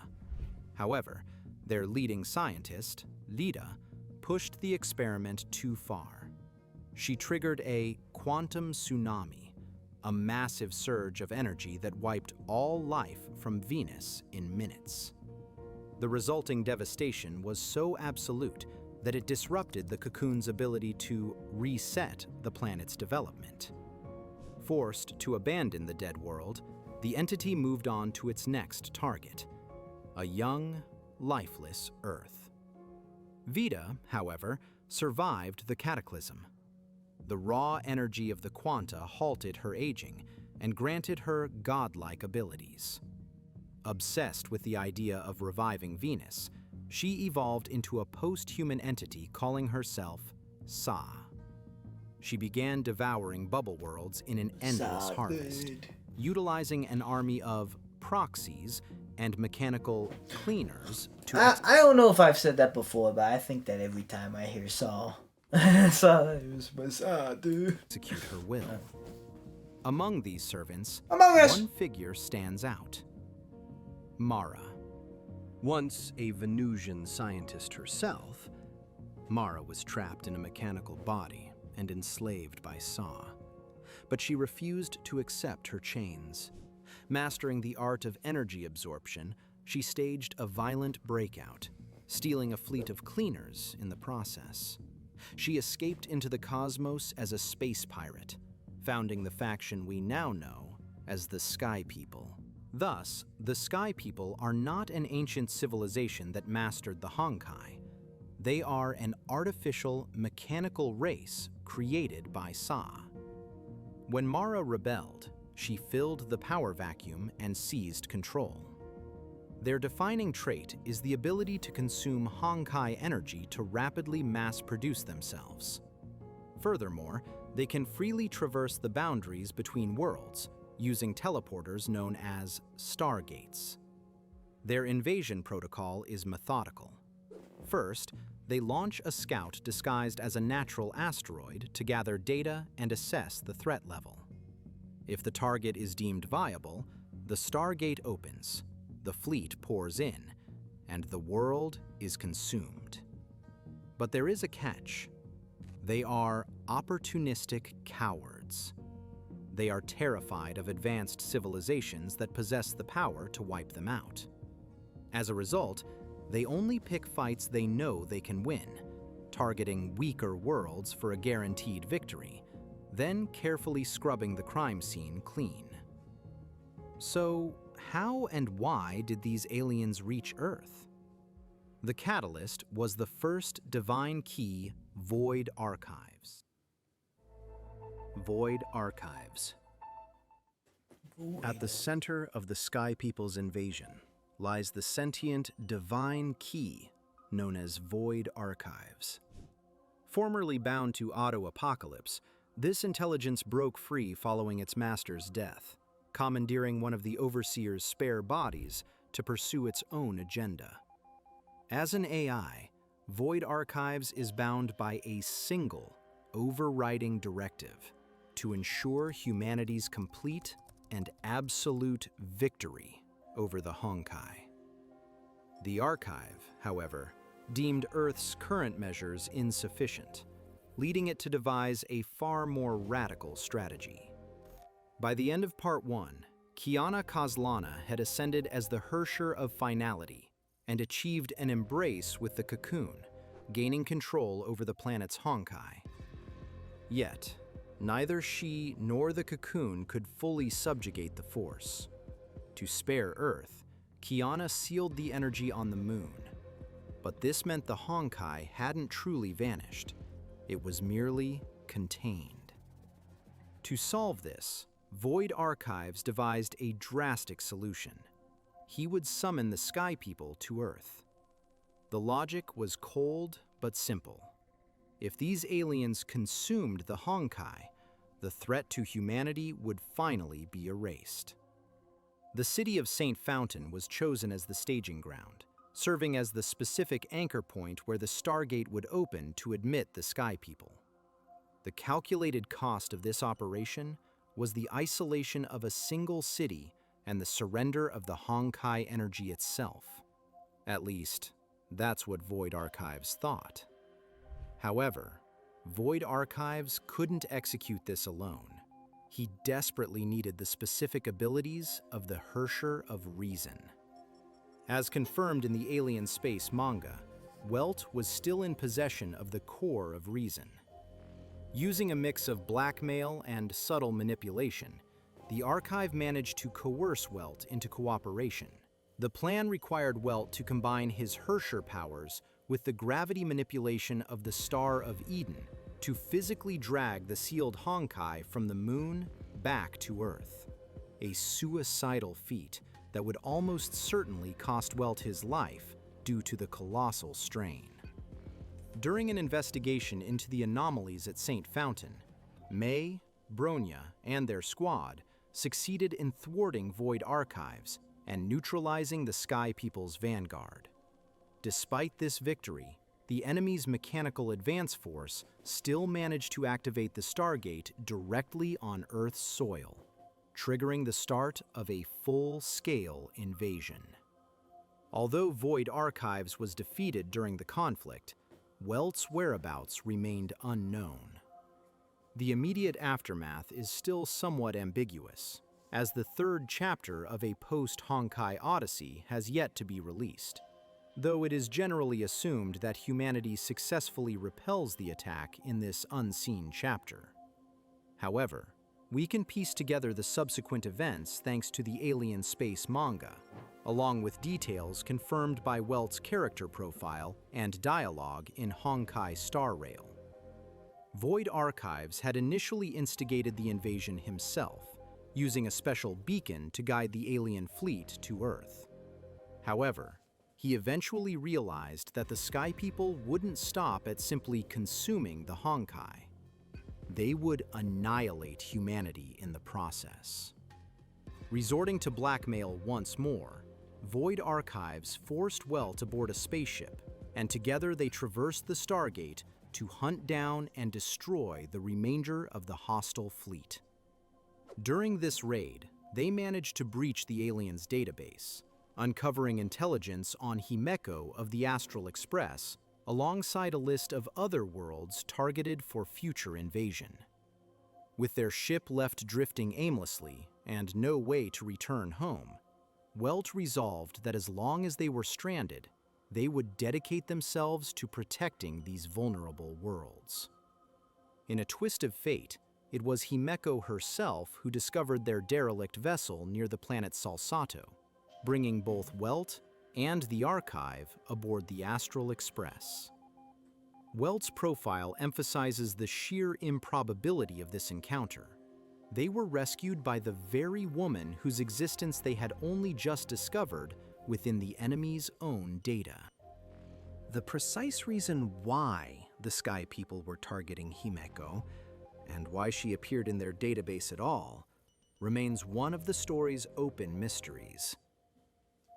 C: However, their leading scientist, Lida, pushed the experiment too far. She triggered a quantum tsunami, a massive surge of energy that wiped all life from Venus in minutes. The resulting devastation was so absolute that it disrupted the cocoon's ability to reset the planet's development. Forced to abandon the dead world, the entity moved on to its next target, a young, lifeless Earth. Vita, however, survived the cataclysm. The raw energy of the quanta halted her aging and granted her godlike abilities. Obsessed with the idea of reviving Venus, she evolved into a post-human entity calling herself Sa. She began devouring bubble worlds in an endless harvest, utilizing an army of proxies and mechanical cleaners to
A: I don't know if I've said that before, but I think that every time I hear Saw. Saw is my Saw, dude.
C: execute her will. Among these servants,
A: Among Us!
C: one figure stands out: Mara. Once a Venusian scientist herself, Mara was trapped in a mechanical body and enslaved by Sa. But she refused to accept her chains. Mastering the art of energy absorption, she staged a violent breakout, stealing a fleet of cleaners in the process. She escaped into the cosmos as a space pirate, founding the faction we now know as the Sky People. Thus, the Sky People are not an ancient civilization that mastered the Honkai. They are an artificial, mechanical race created by Sa. When Mara rebelled, she filled the power vacuum and seized control. Their defining trait is the ability to consume Honkai energy to rapidly mass-produce themselves. Furthermore, they can freely traverse the boundaries between worlds, using teleporters known as stargates. Their invasion protocol is methodical. First, they launch a scout disguised as a natural asteroid to gather data and assess the threat level. If the target is deemed viable, the stargate opens, the fleet pours in, and the world is consumed. But there is a catch. They are opportunistic cowards. They are terrified of advanced civilizations that possess the power to wipe them out. As a result, they only pick fights they know they can win, targeting weaker worlds for a guaranteed victory, then carefully scrubbing the crime scene clean. So, how and why did these aliens reach Earth? The catalyst was the first divine key, Void Archives. Void Archives. At the center of the Sky People's invasion lies the sentient divine key known as Void Archives. Formerly bound to Auto Apocalypse, this intelligence broke free following its master's death, commandeering one of the Overseer's spare bodies to pursue its own agenda. As an AI, Void Archives is bound by a single, overriding directive to ensure humanity's complete and absolute victory over the Honkai. The Archive, however, deemed Earth's current measures insufficient, leading it to devise a far more radical strategy. By the end of Part 1, Kiana Kozlana had ascended as the Hersher of Finality and achieved an embrace with the Cocoon, gaining control over the planet's Honkai. Yet, neither she nor the Cocoon could fully subjugate the Force. To spare Earth, Kiana sealed the energy on the Moon. But this meant the Honkai hadn't truly vanished. It was merely contained. To solve this, Void Archives devised a drastic solution. He would summon the Sky People to Earth. The logic was cold but simple. If these aliens consumed the Honkai, the threat to humanity would finally be erased. The city of St. Fountain was chosen as the staging ground, serving as the specific anchor point where the Stargate would open to admit the Sky People. The calculated cost of this operation was the isolation of a single city and the surrender of the Honkai energy itself. At least, that's what Void Archives thought. However, Void Archives couldn't execute this alone. He desperately needed the specific abilities of the Herrscher of Reason. As confirmed in the Alien Space manga, Welt was still in possession of the core of reason. Using a mix of blackmail and subtle manipulation, the Archive managed to coerce Welt into cooperation. The plan required Welt to combine his Herrscher powers with the gravity manipulation of the Star of Eden to physically drag the sealed Honkai from the moon back to Earth. A suicidal feat that would almost certainly cost Welt his life due to the colossal strain. During an investigation into the anomalies at St. Fountain, May, Bronya, and their squad succeeded in thwarting Void Archives and neutralizing the Sky People's vanguard. Despite this victory, the enemy's mechanical advance force still managed to activate the Stargate directly on Earth's soil, triggering the start of a full-scale invasion. Although Void Archives was defeated during the conflict, Welt's whereabouts remained unknown. The immediate aftermath is still somewhat ambiguous, as the third chapter of a post-Honkai Odyssey has yet to be released, though it is generally assumed that humanity successfully repels the attack in this unseen chapter. However, we can piece together the subsequent events thanks to the Alien Space manga, along with details confirmed by Welt's character profile and dialogue in Honkai Starrail. Void Archives had initially instigated the invasion himself, using a special beacon to guide the alien fleet to Earth. However, he eventually realized that the Sky People wouldn't stop at simply consuming the Honkai. They would annihilate humanity in the process. Resorting to blackmail once more, Void Archives forced Welt aboard a spaceship, and together they traversed the Stargate to hunt down and destroy the remainder of the hostile fleet. During this raid, they managed to breach the aliens' database, uncovering intelligence on Himeko of the Astral Express, alongside a list of other worlds targeted for future invasion. With their ship left drifting aimlessly and no way to return home, Welt resolved that as long as they were stranded, they would dedicate themselves to protecting these vulnerable worlds. In a twist of fate, it was Himeko herself who discovered their derelict vessel near the planet Salsato, bringing both Welt and the Archive aboard the Astral Express. Welt's profile emphasizes the sheer improbability of this encounter. They were rescued by the very woman whose existence they had only just discovered within the enemy's own data. The precise reason why the Sky People were targeting Himeko, and why she appeared in their database at all, remains one of the story's open mysteries.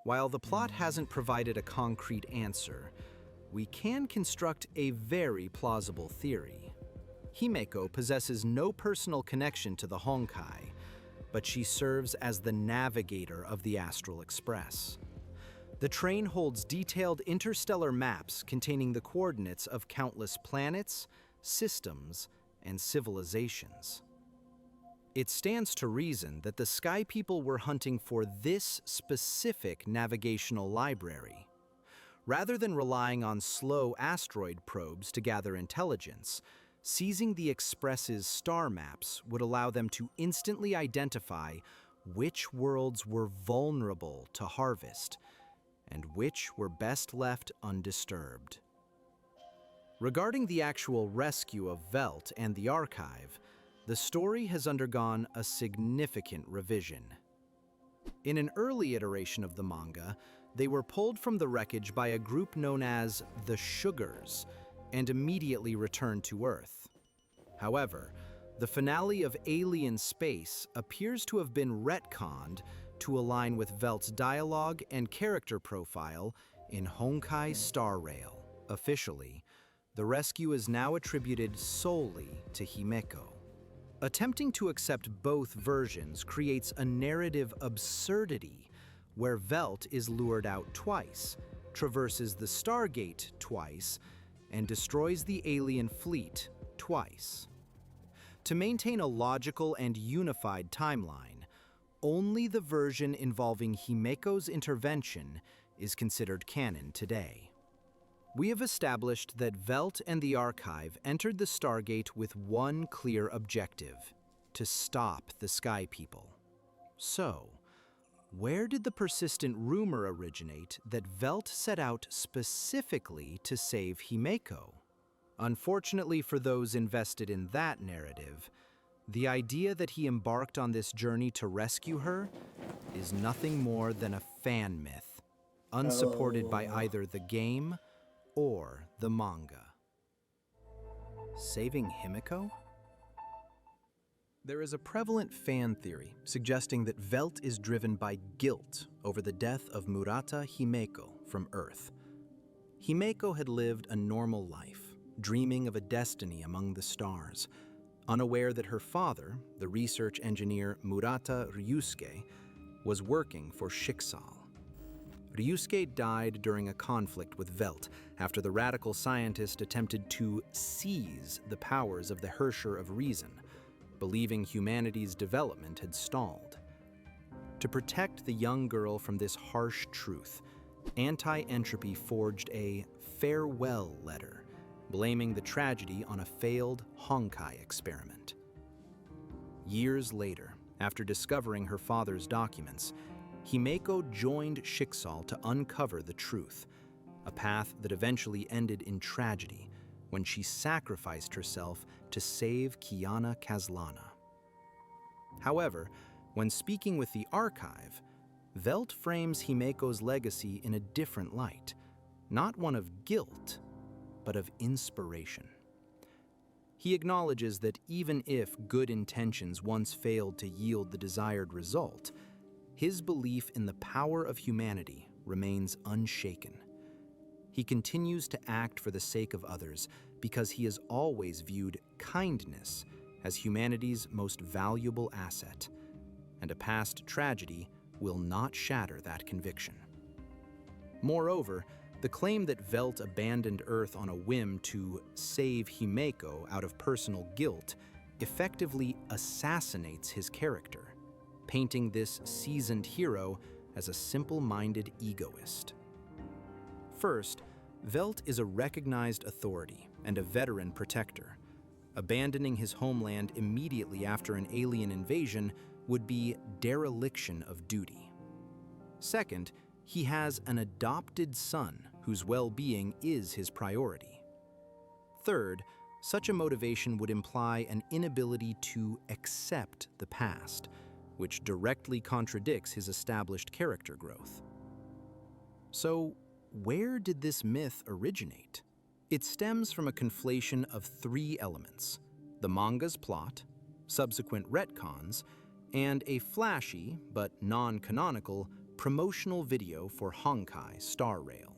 C: While the plot hasn't provided a concrete answer, we can construct a very plausible theory. Himeko possesses no personal connection to the Honkai, but she serves as the navigator of the Astral Express. The train holds detailed interstellar maps containing the coordinates of countless planets, systems, and civilizations. It stands to reason that the Sky People were hunting for this specific navigational library. Rather than relying on slow asteroid probes to gather intelligence, seizing the Express's star maps would allow them to instantly identify which worlds were vulnerable to harvest and which were best left undisturbed. Regarding the actual rescue of Welt and the Archive, the story has undergone a significant revision. In an early iteration of the manga, they were pulled from the wreckage by a group known as the Sugars and immediately returned to Earth. However, the finale of Alien Space appears to have been retconned to align with Welt's dialogue and character profile in Honkai Starrail. Officially, the rescue is now attributed solely to Himeko. Attempting to accept both versions creates a narrative absurdity where Welt is lured out twice, traverses the Stargate twice, and destroys the alien fleet twice. To maintain a logical and unified timeline, only the version involving Himeko's intervention is considered canon today. We have established that Velt and the Archive entered the Stargate with one clear objective: to stop the Sky People. So, where did the persistent rumor originate that Velt set out specifically to save Himeko? Unfortunately for those invested in that narrative, the idea that he embarked on this journey to rescue her is nothing more than a fan myth, unsupported by either the game or the manga. Saving Himeko? There is a prevalent fan theory suggesting that Velt is driven by guilt over the death of Murata Himeko from Earth. Himeko had lived a normal life, dreaming of a destiny among the stars, unaware that her father, the research engineer Murata Ryusuke, was working for Schicksal. Ryusuke died during a conflict with Velt after the radical scientist attempted to seize the powers of the Herrscher of Reason, believing humanity's development had stalled. To protect the young girl from this harsh truth, Anti-Entropy forged a farewell letter, blaming the tragedy on a failed Honkai experiment. Years later, after discovering her father's documents, Himeko joined Schicksal to uncover the truth, a path that eventually ended in tragedy when she sacrificed herself to save Kiana Kazlana. However, when speaking with the Archive, Velt frames Himeko's legacy in a different light, not one of guilt, but of inspiration. He acknowledges that even if good intentions once failed to yield the desired result, his belief in the power of humanity remains unshaken. He continues to act for the sake of others because he has always viewed kindness as humanity's most valuable asset, and a past tragedy will not shatter that conviction. Moreover, the claim that Velt abandoned Earth on a whim to save Himeko out of personal guilt effectively assassinates his character, painting this seasoned hero as a simple-minded egoist. First, Velt is a recognized authority and a veteran protector. Abandoning his homeland immediately after an alien invasion would be dereliction of duty. Second, he has an adopted son whose well-being is his priority. Third, such a motivation would imply an inability to accept the past, which directly contradicts his established character growth. So, where did this myth originate? It stems from a conflation of three elements: the manga's plot, subsequent retcons, and a flashy, but non-canonical, promotional video for Honkai Starrail.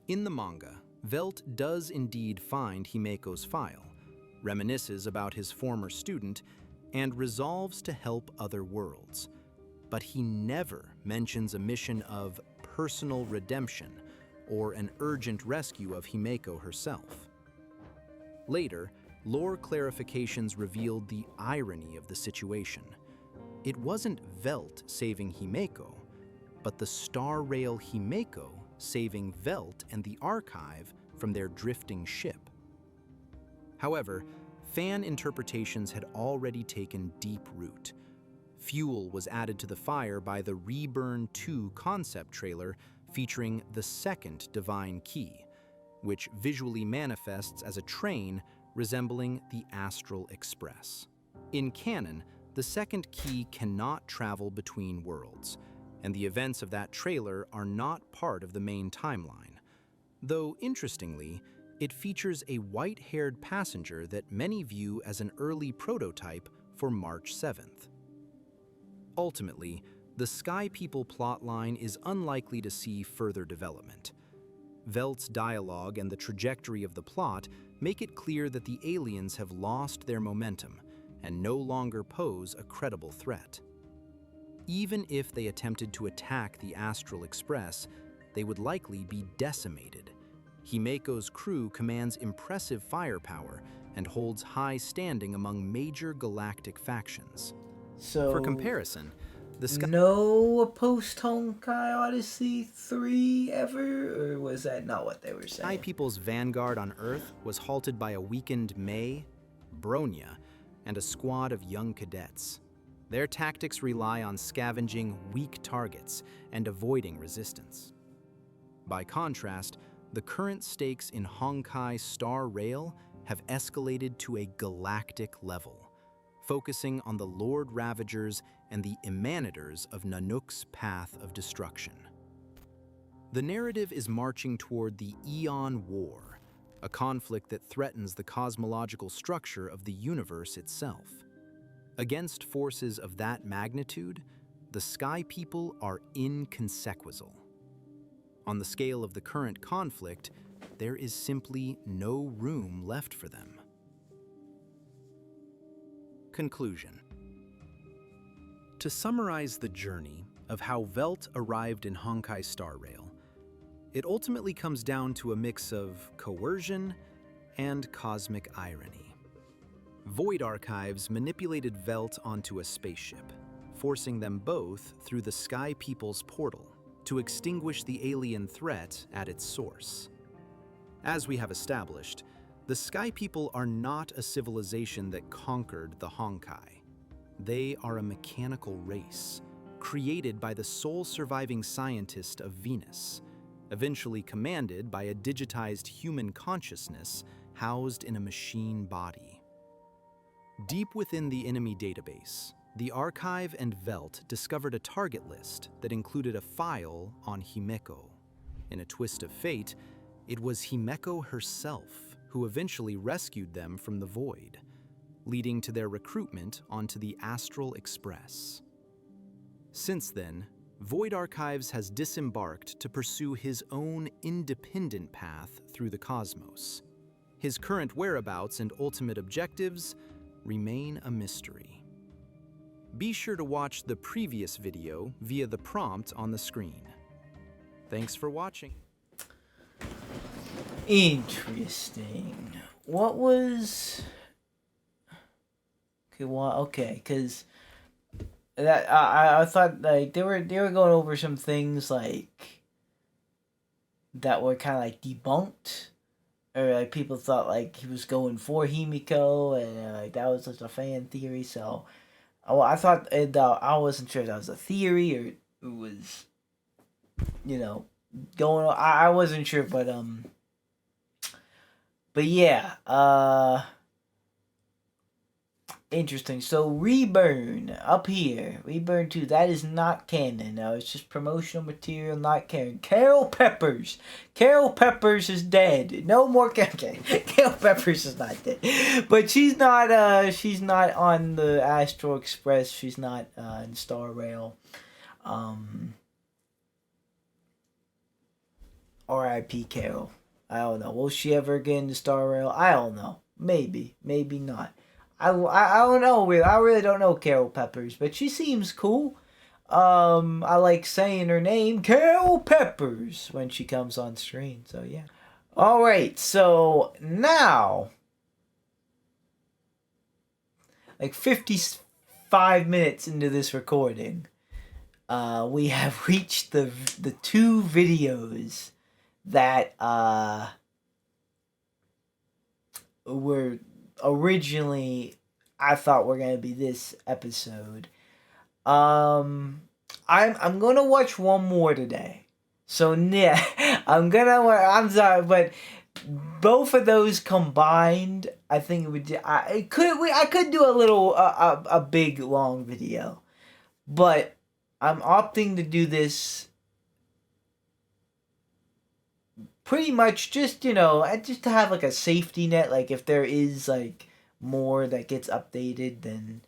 C: In the manga, Velt does indeed find Himeko's file, reminisces about his former student, and resolves to help other worlds. But he never mentions a mission of personal redemption or an urgent rescue of Himeko herself. Later, lore clarifications revealed the irony of the situation. It wasn't Velt saving Himeko, but the Starrail Himeko saving Velt and the Archive from their drifting ship. However, fan interpretations had already taken deep root. Fuel was added to the fire by the Reburn 2 concept trailer featuring the second divine key, which visually manifests as a train resembling the Astral Express. In canon, the second key cannot travel between worlds, and the events of that trailer are not part of the main timeline. Though, interestingly, it features a white-haired passenger that many view as an early prototype for March 7th. Ultimately, the Sky People plotline is unlikely to see further development. Velt's dialogue and the trajectory of the plot make it clear that the aliens have lost their momentum and no longer pose a credible threat. Even if they attempted to attack the Astral Express, they would likely be decimated. Himeko's crew commands impressive firepower, and holds high standing among major galactic factions.
A: So
C: For comparison, the Sky
A: no post Honkai Odyssey 3 ever, or was that not what they were saying?
C: People's vanguard on Earth was halted by a weakened May, Bronya, and a squad of young cadets. Their tactics rely on scavenging weak targets and avoiding resistance. By contrast, the current stakes in Honkai Starrail have escalated to a galactic level, focusing on the Lord Ravagers and the Emanators of Nanook's path of destruction. The narrative is marching toward the Eon War, a conflict that threatens the cosmological structure of the universe itself. Against forces of that magnitude, the Sky People are inconsequential. On the scale of the current conflict, there is simply no room left for them. Conclusion. To summarize the journey of how Velt arrived in Honkai Starrail, it ultimately comes down to a mix of coercion and cosmic irony. Void Archives manipulated Velt onto a spaceship, forcing them both through the Sky People's portal to extinguish the alien threat at its source. As we have established, the Sky People are not a civilization that conquered the Honkai. They are a mechanical race, created by the sole surviving scientist of Venus, eventually commanded by a digitized human consciousness housed in a machine body. Deep within the enemy database, the Archive and Velt discovered a target list that included a file on Himeko. In a twist of fate, it was Himeko herself who eventually rescued them from the void, leading to their recruitment onto the Astral Express. Since then, Void Archives has disembarked to pursue his own independent path through the cosmos. His current whereabouts and ultimate objectives remain a mystery. Be sure to watch the previous video via the prompt on the screen. Thanks for watching.
A: Interesting. What was... Okay, because that I thought like they were going over some things like that were kind of like debunked, or like people thought like he was going for Himiko, and like that was just a fan theory. So, well, I thought I wasn't sure if that was a theory or it was, going. I wasn't sure, but yeah, interesting. So Reburn up here, Reburn 2. That is not canon. No, it's just promotional material, not canon. Carol Peppers is dead. No more. Okay, Carol Peppers is not dead, but she's not. She's not on the Astral Express. She's not in Starrail. R.I.P. Carol. I don't know. Will she ever get into Starrail? I don't know. Maybe not. I don't know. I really don't know Carol Peppers, but she seems cool. I like saying her name, Carol Peppers, when she comes on screen. So yeah. All right. So now, like 55 minutes into this recording, we have reached the two videos that were originally I thought were gonna be this episode. I'm gonna watch one more today. So yeah, I'm sorry, but both of those combined, I think it would. I could do a little a big long video, but I'm opting to do this pretty much just just to have like a safety net. Like if there is like more that gets updated, then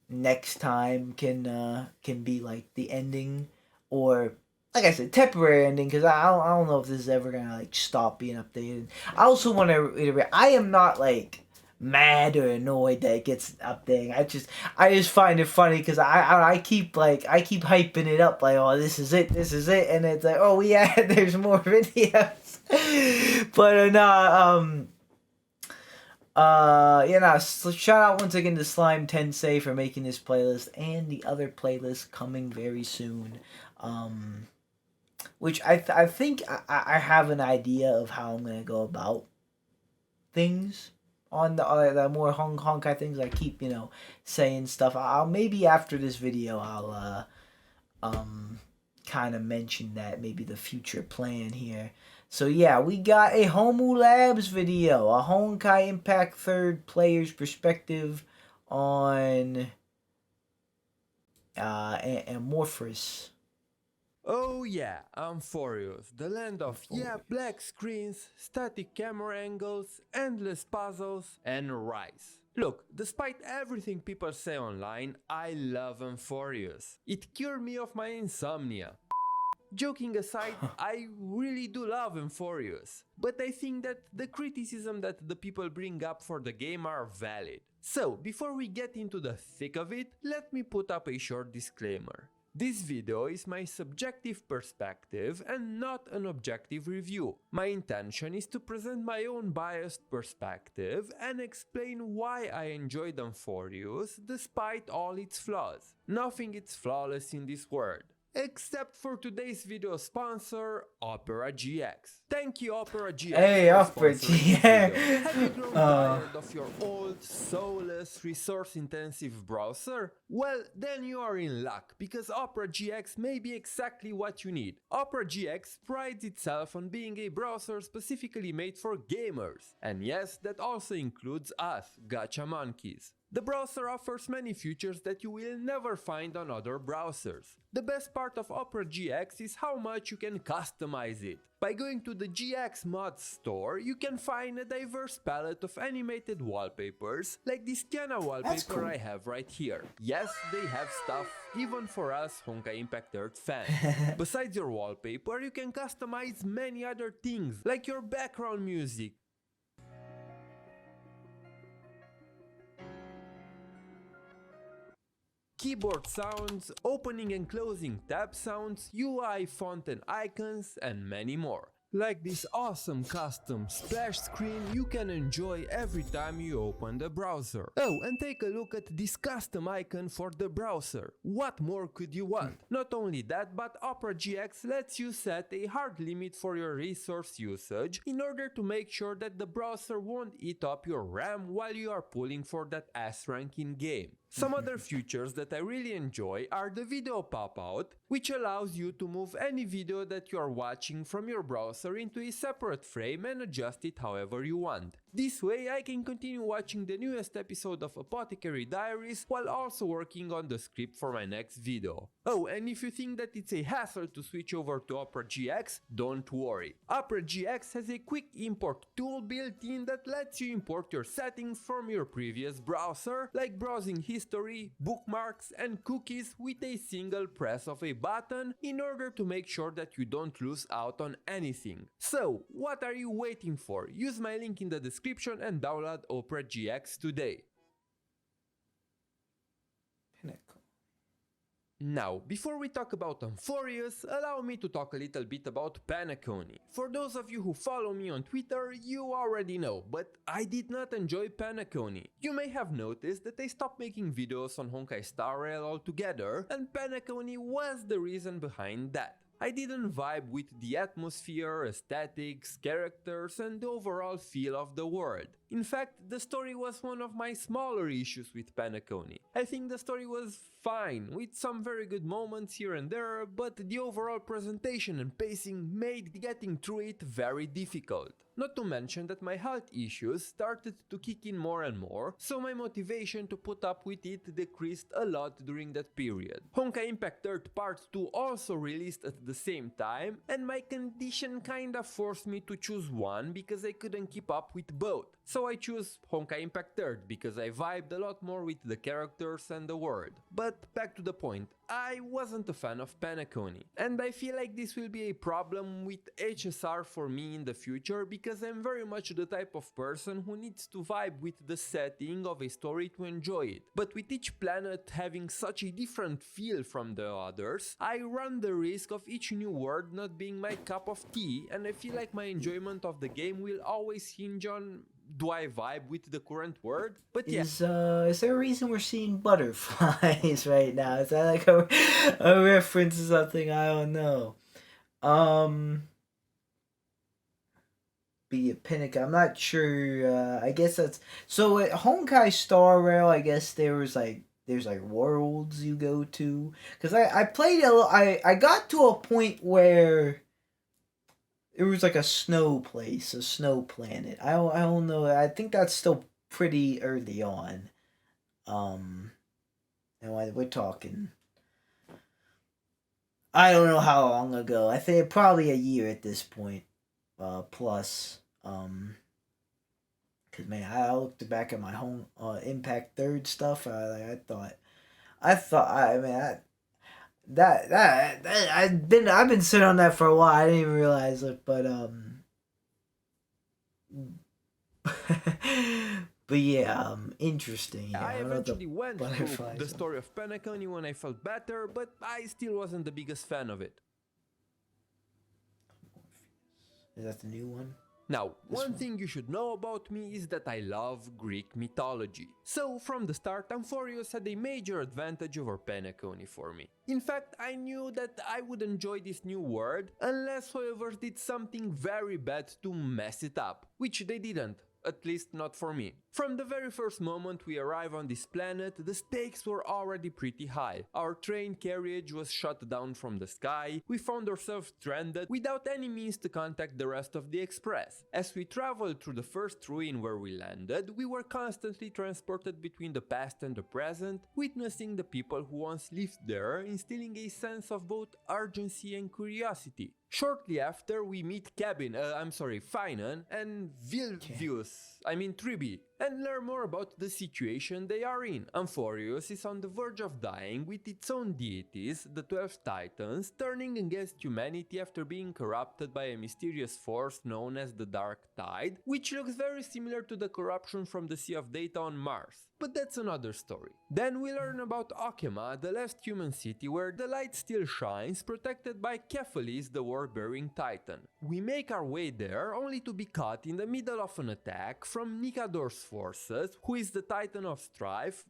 A: next time can be like the ending, or like I said, temporary ending, because I don't know if this is ever gonna like stop being updated. I also want to reiterate, I am not like mad or annoyed that it gets updating. I just find it funny because I keep hyping it up like, oh, this is it, and it's like, oh yeah, there's more videos. But Shout out once again to Slime Tensei for making this playlist and the other playlists coming very soon. Which I think I have an idea of how I'm gonna go about things on the more Honkai things. I keep saying stuff. I'll maybe after this video I'll kind of mention that maybe the future plan here. So yeah, we got a Homu Labs video, a Honkaiimpact third player's perspective on Amorphous.
D: Oh yeah, Amphorius, the land of black screens, static camera angles, endless puzzles, and rice. Look, despite everything people say online, I love Amphorius. It cured me of my insomnia. Joking aside, I really do love Amphorius, but I think that the criticism that the people bring up for the game are valid. So, before we get into the thick of it, let me put up a short disclaimer. This video is my subjective perspective and not an objective review. My intention is to present my own biased perspective and explain why I enjoyed Amphorius despite all its flaws. Nothing is flawless in this world. Except for today's video sponsor, Opera GX. Thank you, Opera GX.
A: Hey, Opera GX.
D: Have you grown tired of your old, soulless, resource-intensive browser? Well, then you are in luck, because Opera GX may be exactly what you need. Opera GX prides itself on being a browser specifically made for gamers. And yes, that also includes us, gacha monkeys. The browser offers many features that you will never find on other browsers. The best part of Opera GX is how much you can customize it. By going to the GX Mods store, you can find a diverse palette of animated wallpapers, like this Tiana wallpaper
A: cool.
D: I have right here. Yes, they have stuff even for us Honkaiimpact Earth fans. Besides your wallpaper, you can customize many other things, like your background music, keyboard sounds, opening and closing tab sounds, UI font and icons, and many more. Like this awesome custom splash screen you can enjoy every time you open the browser. Oh, and take a look at this custom icon for the browser. What more could you want? Not only that, but Opera GX lets you set a hard limit for your resource usage in order to make sure that the browser won't eat up your RAM while you are pulling for that S rank in game. Some other features that I really enjoy are the video pop-out, which allows you to move any video that you are watching from your browser into a separate frame and adjust it however you want. This way I can continue watching the newest episode of Apothecary Diaries while also working on the script for my next video. Oh, and if you think that it's a hassle to switch over to Opera GX, don't worry. Opera GX has a quick import tool built in that lets you import your settings from your previous browser, like browsing history, bookmarks, and cookies with a single press of a button in order to make sure that you don't lose out on anything. So, what are you waiting for? Use my link in the description and download Opera GX today. Now, before we talk about Amphorius, allow me to talk a little bit about Penacony. For those of you who follow me on Twitter, you already know, but I did not enjoy Penacony. You may have noticed that I stopped making videos on Honkai Starrail altogether, and Penacony was the reason behind that. I didn't vibe with the atmosphere, aesthetics, characters, and the overall feel of the world. In fact, the story was one of my smaller issues with Penacony. I think the story was fine, with some very good moments here and there, but the overall presentation and pacing made getting through it very difficult. Not to mention that my health issues started to kick in more and more, so my motivation to put up with it decreased a lot during that period. Honkaiimpact Earth Part 2 also released at the same time, and my condition kinda forced me to choose one because I couldn't keep up with both. So I chose Honkaiimpact Earth because I vibed a lot more with the characters and the world. But back to the point, I wasn't a fan of Penacony, and I feel like this will be a problem with HSR for me in the future because I'm very much the type of person who needs to vibe with the setting of a story to enjoy it. But with each planet having such a different feel from the others, I run the risk of each new world not being my cup of tea, and I feel like my enjoyment of the game will always hinge on do I vibe with the current word? But yeah.
A: Is there a reason we're seeing butterflies right now? Is that like a reference to something? I don't know. Um, be a pinnacle. I'm not sure. I guess that's so. At Honkai Star Rail, I guess there's like worlds you go to. Cause I played I got to a point where it was like a snow place, a snow planet. I don't know. I think that's still pretty early on. Um, and we're talking. I don't know how long ago. I think probably a year at this point. Plus. Cause man, I looked back at my home Impact third stuff. I thought, I mean, that I've been sitting on that for a while. I didn't even realize it, but but yeah, interesting. Yeah,
D: I
A: I don't know
D: eventually went through
A: butterflies.
D: the story of Penacony when I felt better, but I still wasn't the biggest fan of it.
A: Is that the new one?
D: Now, one
A: one.
D: thing you should know about me is that I love Greek mythology. So, from the start, Amphorios had a major advantage over Penacony for me. In fact, I knew that I would enjoy this new world unless whoever did something very bad to mess it up, which they didn't. At least not for me. From the very first moment we arrive on this planet, the stakes were already pretty high. Our train carriage was shot down from the sky, we found ourselves stranded without any means to contact the rest of the express. As we traveled through the first ruin where we landed, we were constantly transported between the past and the present, witnessing the people who once lived there, instilling a sense of both urgency and curiosity. Shortly after, we meet Finan and Tribi, and learn more about the situation they are in. Amphorios is on the verge of dying with its own deities, the 12 Titans, turning against humanity after being corrupted by a mysterious force known as the Dark Tide, which looks very similar to the corruption from the Sea of Data on Mars. But that's another story. Then we learn about Okema, the last human city where the light still shines, protected by Kephalis, the war-bearing titan. We make our way there only to be caught in the middle of an attack from Nikador's forces, who is the titan of strife,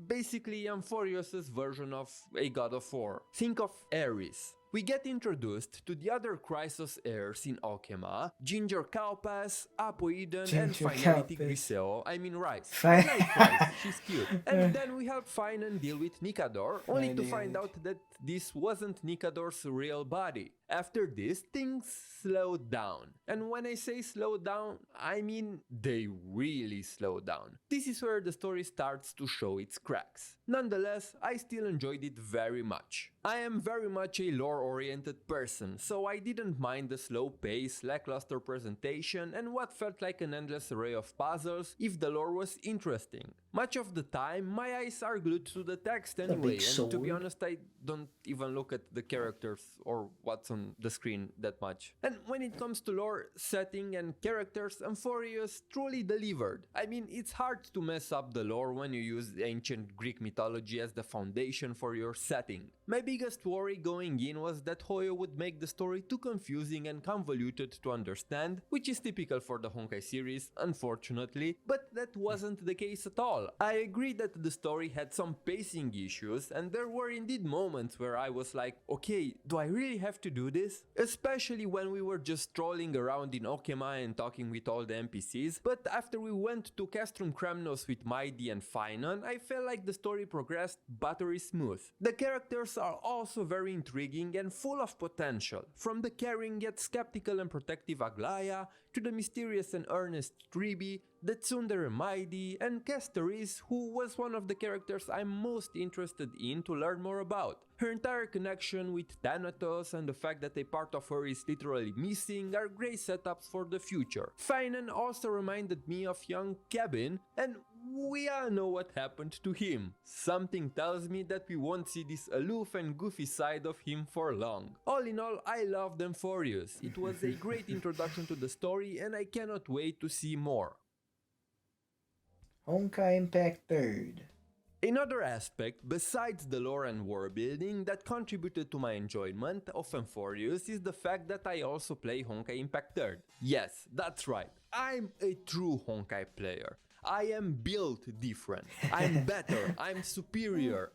D: basically Amphorios' version of a god of war. Think of Ares. We get introduced to the other Chrysos heirs in Okema, Ginger Kaupas, Apoidon, and finality Griseo, Rice. I like Rice, she's cute. And then we help Finan deal with Nikador, only to find out that this wasn't Nikador's real body. After this, things slow down. And when I say slow down, I mean they really slow down. This is where the story starts to show its cracks. Nonetheless, I still enjoyed it very much. I am very much a lore-oriented person, so I didn't mind the slow pace, lackluster presentation, and what felt like an endless array of puzzles if the lore was interesting. Much of the time, my eyes are glued to the text anyway, and to be honest, I don't even look at the characters or what's on the screen that much. And when it comes to lore, setting, and characters, Amphorios truly delivered. I mean, it's hard to mess up the lore when you use ancient Greek mythology as the foundation for your setting. My biggest worry going in was that Hoyo would make the story too confusing and convoluted to understand, which is typical for the Honkai series, unfortunately, but that wasn't the case at all. I agree that the story had some pacing issues, and there were indeed moments where I was like, okay, do I really have to do this? Especially when we were just strolling around in Okema and talking with all the NPCs, but after we went to Castrum Kremnos with Maidi and Finan, I felt like the story progressed buttery smooth. The characters are also very intriguing and full of potential, from the caring yet skeptical and protective Aglaya, to the mysterious and earnest Tribi, the tsundere Maidi, and Kesteris, who was one of the characters I'm most interested in to learn more about. Her entire connection with Thanatos and the fact that a part of her is literally missing are great setups for the future. Finan also reminded me of young Kevin, and we all know what happened to him. Something tells me that we won't see this aloof and goofy side of him for long. All in all, I loved Amphorios. It was a great introduction to the story and I cannot wait to see more.
A: Honkaiimpact 3rd.
D: Another aspect, besides the lore and world building, that contributed to my enjoyment of Amphorius is the fact that I also play Honkaiimpact 3rd. Yes, that's right, I'm a true Honkai player. I am built different. I'm better, I'm superior.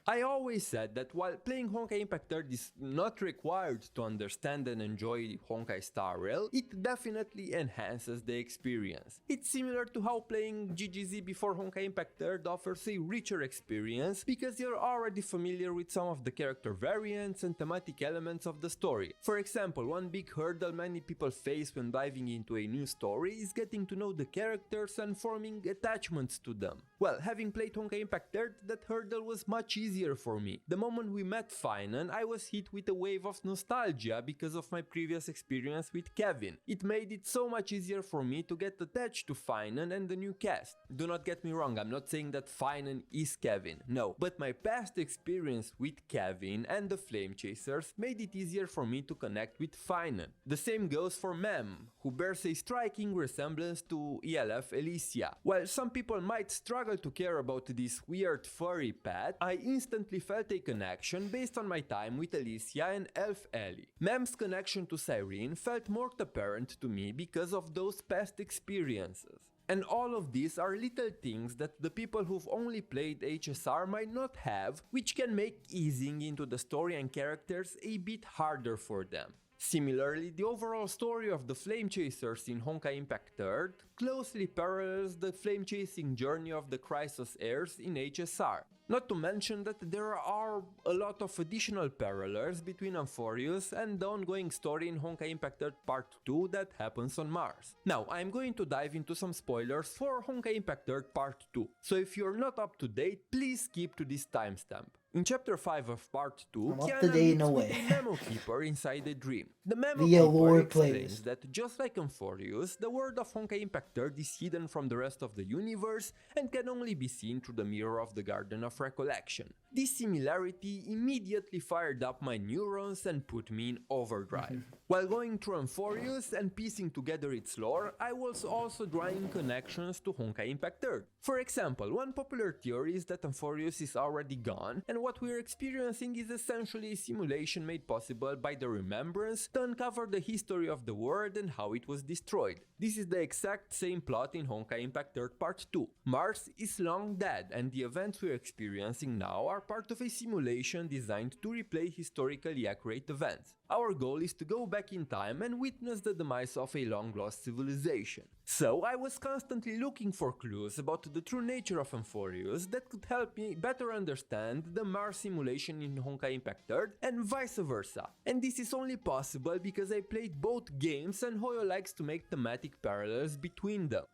D: I always said that while playing Honkaiimpact 3rd is not required to understand and enjoy Honkai Starrail, it definitely enhances the experience. It's similar to how playing GGZ before Honkaiimpact 3rd offers a richer experience because you're already familiar with some of the character variants and thematic elements of the story. For example, one big hurdle many people face when diving into a new story is getting to know the characters and forming attachments to them. Well, having played Honkaiimpact 3rd, that hurdle was much easier for me. The moment we met Finan, I was hit with a wave of nostalgia because of my previous experience with Kevin. It made it so much easier for me to get attached to Finan and the new cast. Do not get me wrong, I'm not saying that Finan is Kevin, no, but my past experience with Kevin and the Flame Chasers made it easier for me to connect with Finan. The same goes for Mem, who bears a striking resemblance to ELF Elysia. While some people might struggle to care about this weird furry pet, I instantly felt a connection based on my time with Elysia and Elf Ellie. Mem's connection to Cyrene felt more apparent to me because of those past experiences. And all of these are little things that the people who've only played HSR might not have, which can make easing into the story and characters a bit harder for them. Similarly, the overall story of the Flame Chasers in Honkaiimpact 3rd closely parallels the flame chasing journey of the Chrysos heirs in HSR. Not to mention that there are a lot of additional parallels between Amphorius and the ongoing story in Honkaiimpact 3rd Part 2 that happens on Mars. Now, I'm going to dive into some spoilers for Honkaiimpact 3rd Part 2, so if you're not up to date, please skip to this timestamp. In Chapter 5 of Part 2,
A: I'm up to
D: Kiana
A: date in
D: meets
A: a
D: with
A: way.
D: a Memo Keeper inside a dream. The Memo
A: Via
D: Keeper
A: lore
D: explains
A: playlist.
D: that just like Amphorius, the world of Honkaiimpact 3rd is hidden from the rest of the universe and can only be seen through the mirror of the Garden of Recollection. This similarity immediately fired up my neurons and put me in overdrive. While going through Amphorius and piecing together its lore, I was also drawing connections to Honkaiimpact 3rd. For example, one popular theory is that Amphorius is already gone, and what we're experiencing is essentially a simulation made possible by the Remembrance to uncover the history of the world and how it was destroyed. This is the exact same plot in Honkaiimpact 3rd Part 2. Mars is long dead, and the events we're experiencing now are part of a simulation designed to replay historically accurate events. Our goal is to go back in time and witness the demise of a long-lost civilization. So I was constantly looking for clues about the true nature of Amphorius that could help me better understand the Mars simulation in Honkaiimpact 3rd and vice versa. And this is only possible because I played both games and Hoyo likes to make thematic parallels between them.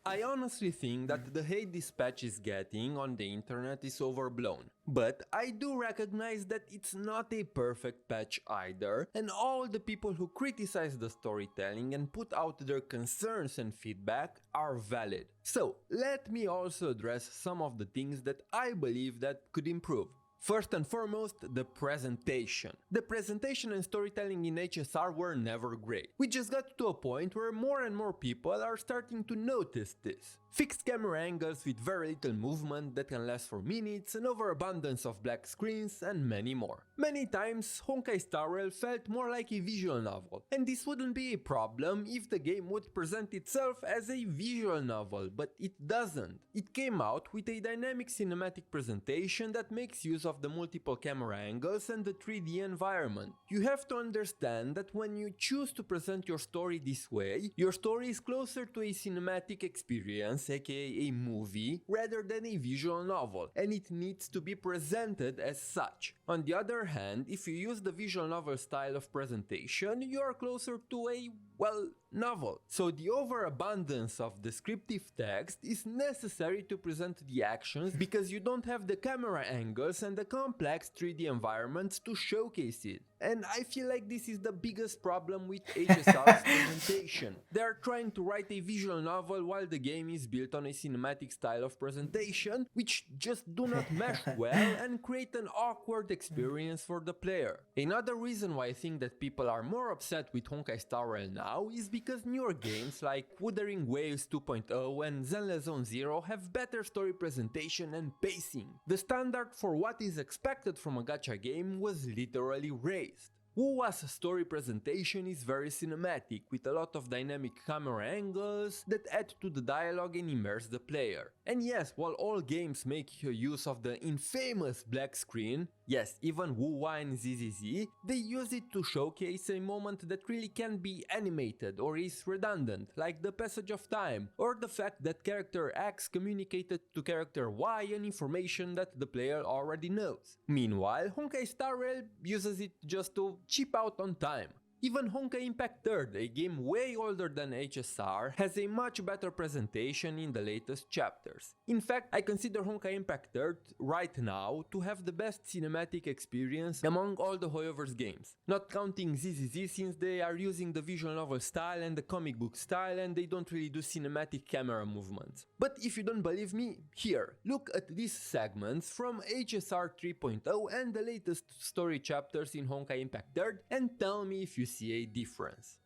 D: I honestly think that the hate this patch is getting on the internet is overblown, but I do recognize that it's not a perfect patch either, and all the people who criticize the storytelling and put out their concerns and feedback are valid. So let me also address some of the things that I believe that could improve. First and foremost, the presentation. The presentation and storytelling in HSR were never great. We just got to a point where more and more people are starting to notice this. Fixed camera angles with very little movement that can last for minutes, an overabundance of black screens, and many more. Many times, Honkai Starrail felt more like a visual novel, and this wouldn't be a problem if the game would present itself as a visual novel, but it doesn't. It came out with a dynamic cinematic presentation that makes use of the multiple camera angles and the 3D environment. You have to understand that when you choose to present your story this way, your story is closer to a cinematic experience, aka a movie, rather than a visual novel, and it needs to be presented as such. On the other hand, if you use the visual novel style of presentation, you are closer to a, well, novel. So the overabundance of descriptive text is necessary to present the actions because you don't have the camera angles and the complex 3D environments to showcase it. And I feel like this is the biggest problem with HSR's presentation. They are trying to write a visual novel while the game is built on a cinematic style of presentation, which just do not mesh well and create an awkward experience for the player. Another reason why I think that people are more upset with Honkai Star Rail now is because newer games like Wuthering Waves 2.0 and Zenless Zone Zero have better story presentation and pacing. The standard for what is expected from a gacha game was literally raised. Wuwa's story presentation is very cinematic, with a lot of dynamic camera angles that add to the dialogue and immerse the player. And yes, while all games make use of the infamous black screen, yes, even Wuwa and ZZZ, they use it to showcase a moment that really can't be animated or is redundant, like the passage of time, or the fact that character X communicated to character Y an information that the player already knows. Meanwhile, Honkai Star Rail uses it just to cheap out on time. Even Honkaiimpact 3rd, a game way older than HSR, has a much better presentation in the latest chapters. In fact, I consider Honkaiimpact 3rd right now to have the best cinematic experience among all the Hoyoverse games. Not counting ZZZ since they are using the visual novel style and the comic book style and they don't really do cinematic camera movements. But if you don't believe me, here, look at these segments from HSR 3.0 and the latest story chapters in Honkaiimpact 3rd and tell me if you see a difference.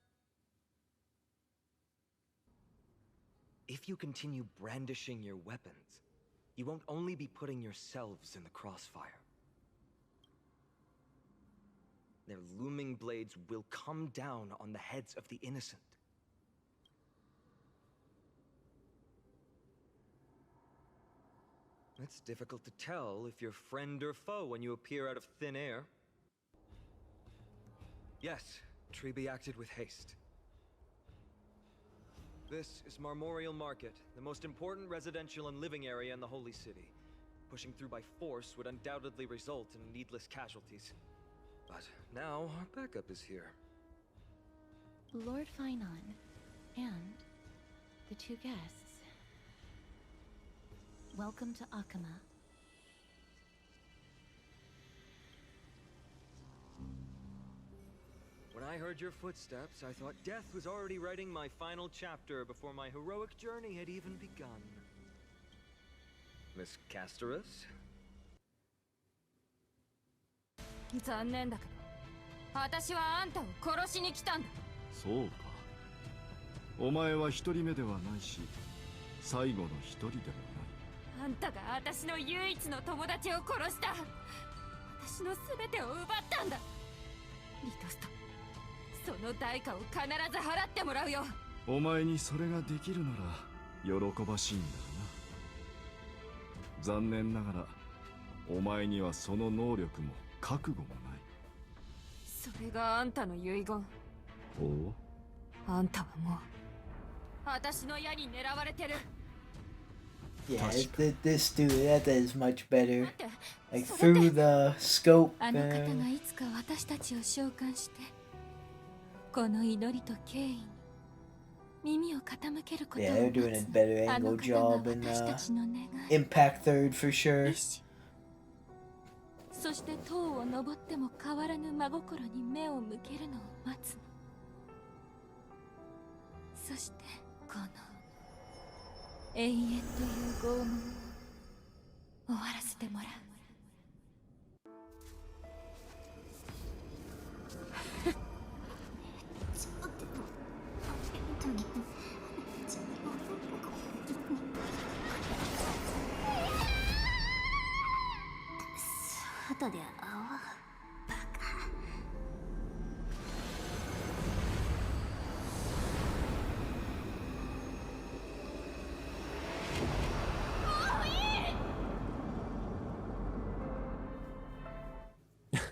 E: If you continue brandishing your weapons, you won't only be putting yourselves in the crossfire. Their looming blades will come down on the heads of the innocent. It's difficult to tell if you're friend or foe when you appear out of thin air. Yes, Tribi acted with haste. This is Marmorial Market, the most important residential and living area in the Holy City. Pushing through by force would undoubtedly result in needless casualties. But now, our backup is here.
F: Lord Finon, and the two guests. Welcome to Akama.
E: When I heard your footsteps, I thought death was already writing my final chapter before my heroic journey had even begun. Miss Casterus?
G: 残念だけど、私はあんたを殺しに来たんだ。
H: そうか。お前は一人目ではないし、最後の一人でもない。
G: あんたが私の唯一の友達を殺した。私の全てを奪ったんだ。リトスト、その代価を必ず払ってもらうよ。
H: お前にそれができるなら喜ばしいんだな。残念ながらお前にはその能力も覚悟もない。
G: それがあんたの遺言。
H: おう。
G: あんたはもう私の矢に狙われてる。
A: Yeah, this dude, that is much better. Like through the scope.
F: あの方がいつか私たちを召喚して、この祈りと敬意に耳を傾けることを
A: Yeah, they're doing a better
F: あの
A: angle
F: 方が
A: job in
F: 私たちの願い。
A: Impact 3rd for sure.
F: そして塔を登っても変わらぬ真心に目を向けるのを待つの。そしてこの永遠という拷問を終わらせてもらう。
I: 外で会おう、バカ。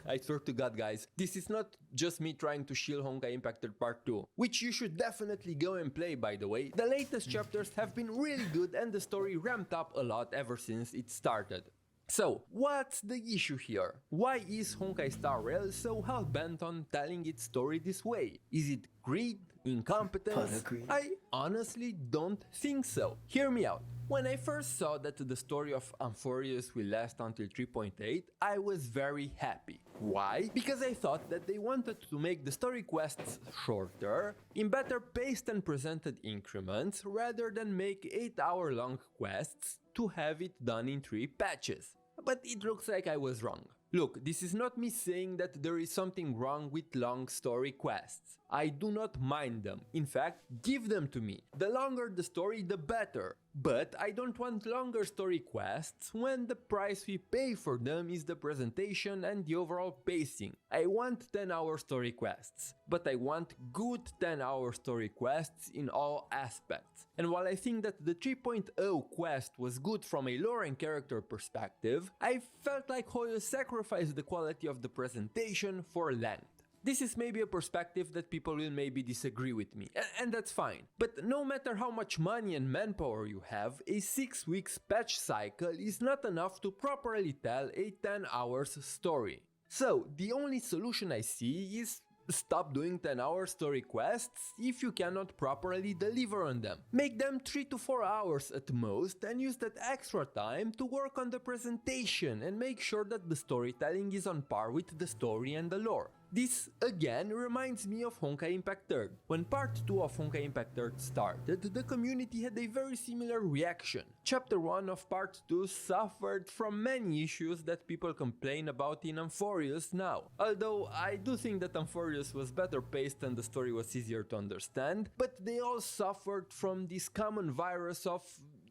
D: I swear to God, guys, this is not just me trying to shield Honkai Impacted Part 2, which you should definitely go and play, by the way. The latest chapters have been really good and the story ramped up a lot ever since it started. So, what's the issue here? Why is Honkai Star Rail so hell-bent on telling its story this way? Is it greed? Incompetence? I honestly don't think so. Hear me out. When I first saw that the story of Amphorius will last until 3.8, I was very happy. Why? Because I thought that they wanted to make the story quests shorter, in better paced and presented increments, rather than make 8-hour long quests to have it done in 3 patches. But it looks like I was wrong. Look, this is not me saying that there is something wrong with long story quests. I do not mind them. In fact, give them to me. The longer the story, the better. But I don't want longer story quests when the price we pay for them is the presentation and the overall pacing. I want 10-hour story quests, but I want good 10-hour story quests in all aspects. And while I think that the 3.0 quest was good from a lore and character perspective, I felt like Hoyo sacrificed the quality of the presentation for length. This is maybe a perspective that people will maybe disagree with me, and that's fine. But no matter how much money and manpower you have, a 6 weeks patch cycle is not enough to properly tell a 10 hours story. So the only solution I see is stop doing 10-hour story quests if you cannot properly deliver on them. Make them 3 to 4 hours at most and use that extra time to work on the presentation and make sure that the storytelling is on par with the story and the lore. This again reminds me of Honkaiimpact 3rd. When part 2 of Honkaiimpact 3rd started, the community had a very similar reaction. Chapter 1 of part 2 suffered from many issues that people complain about in Amphorius now. Although I do think that Amphorius was better paced and the story was easier to understand, but they all suffered from this common virus of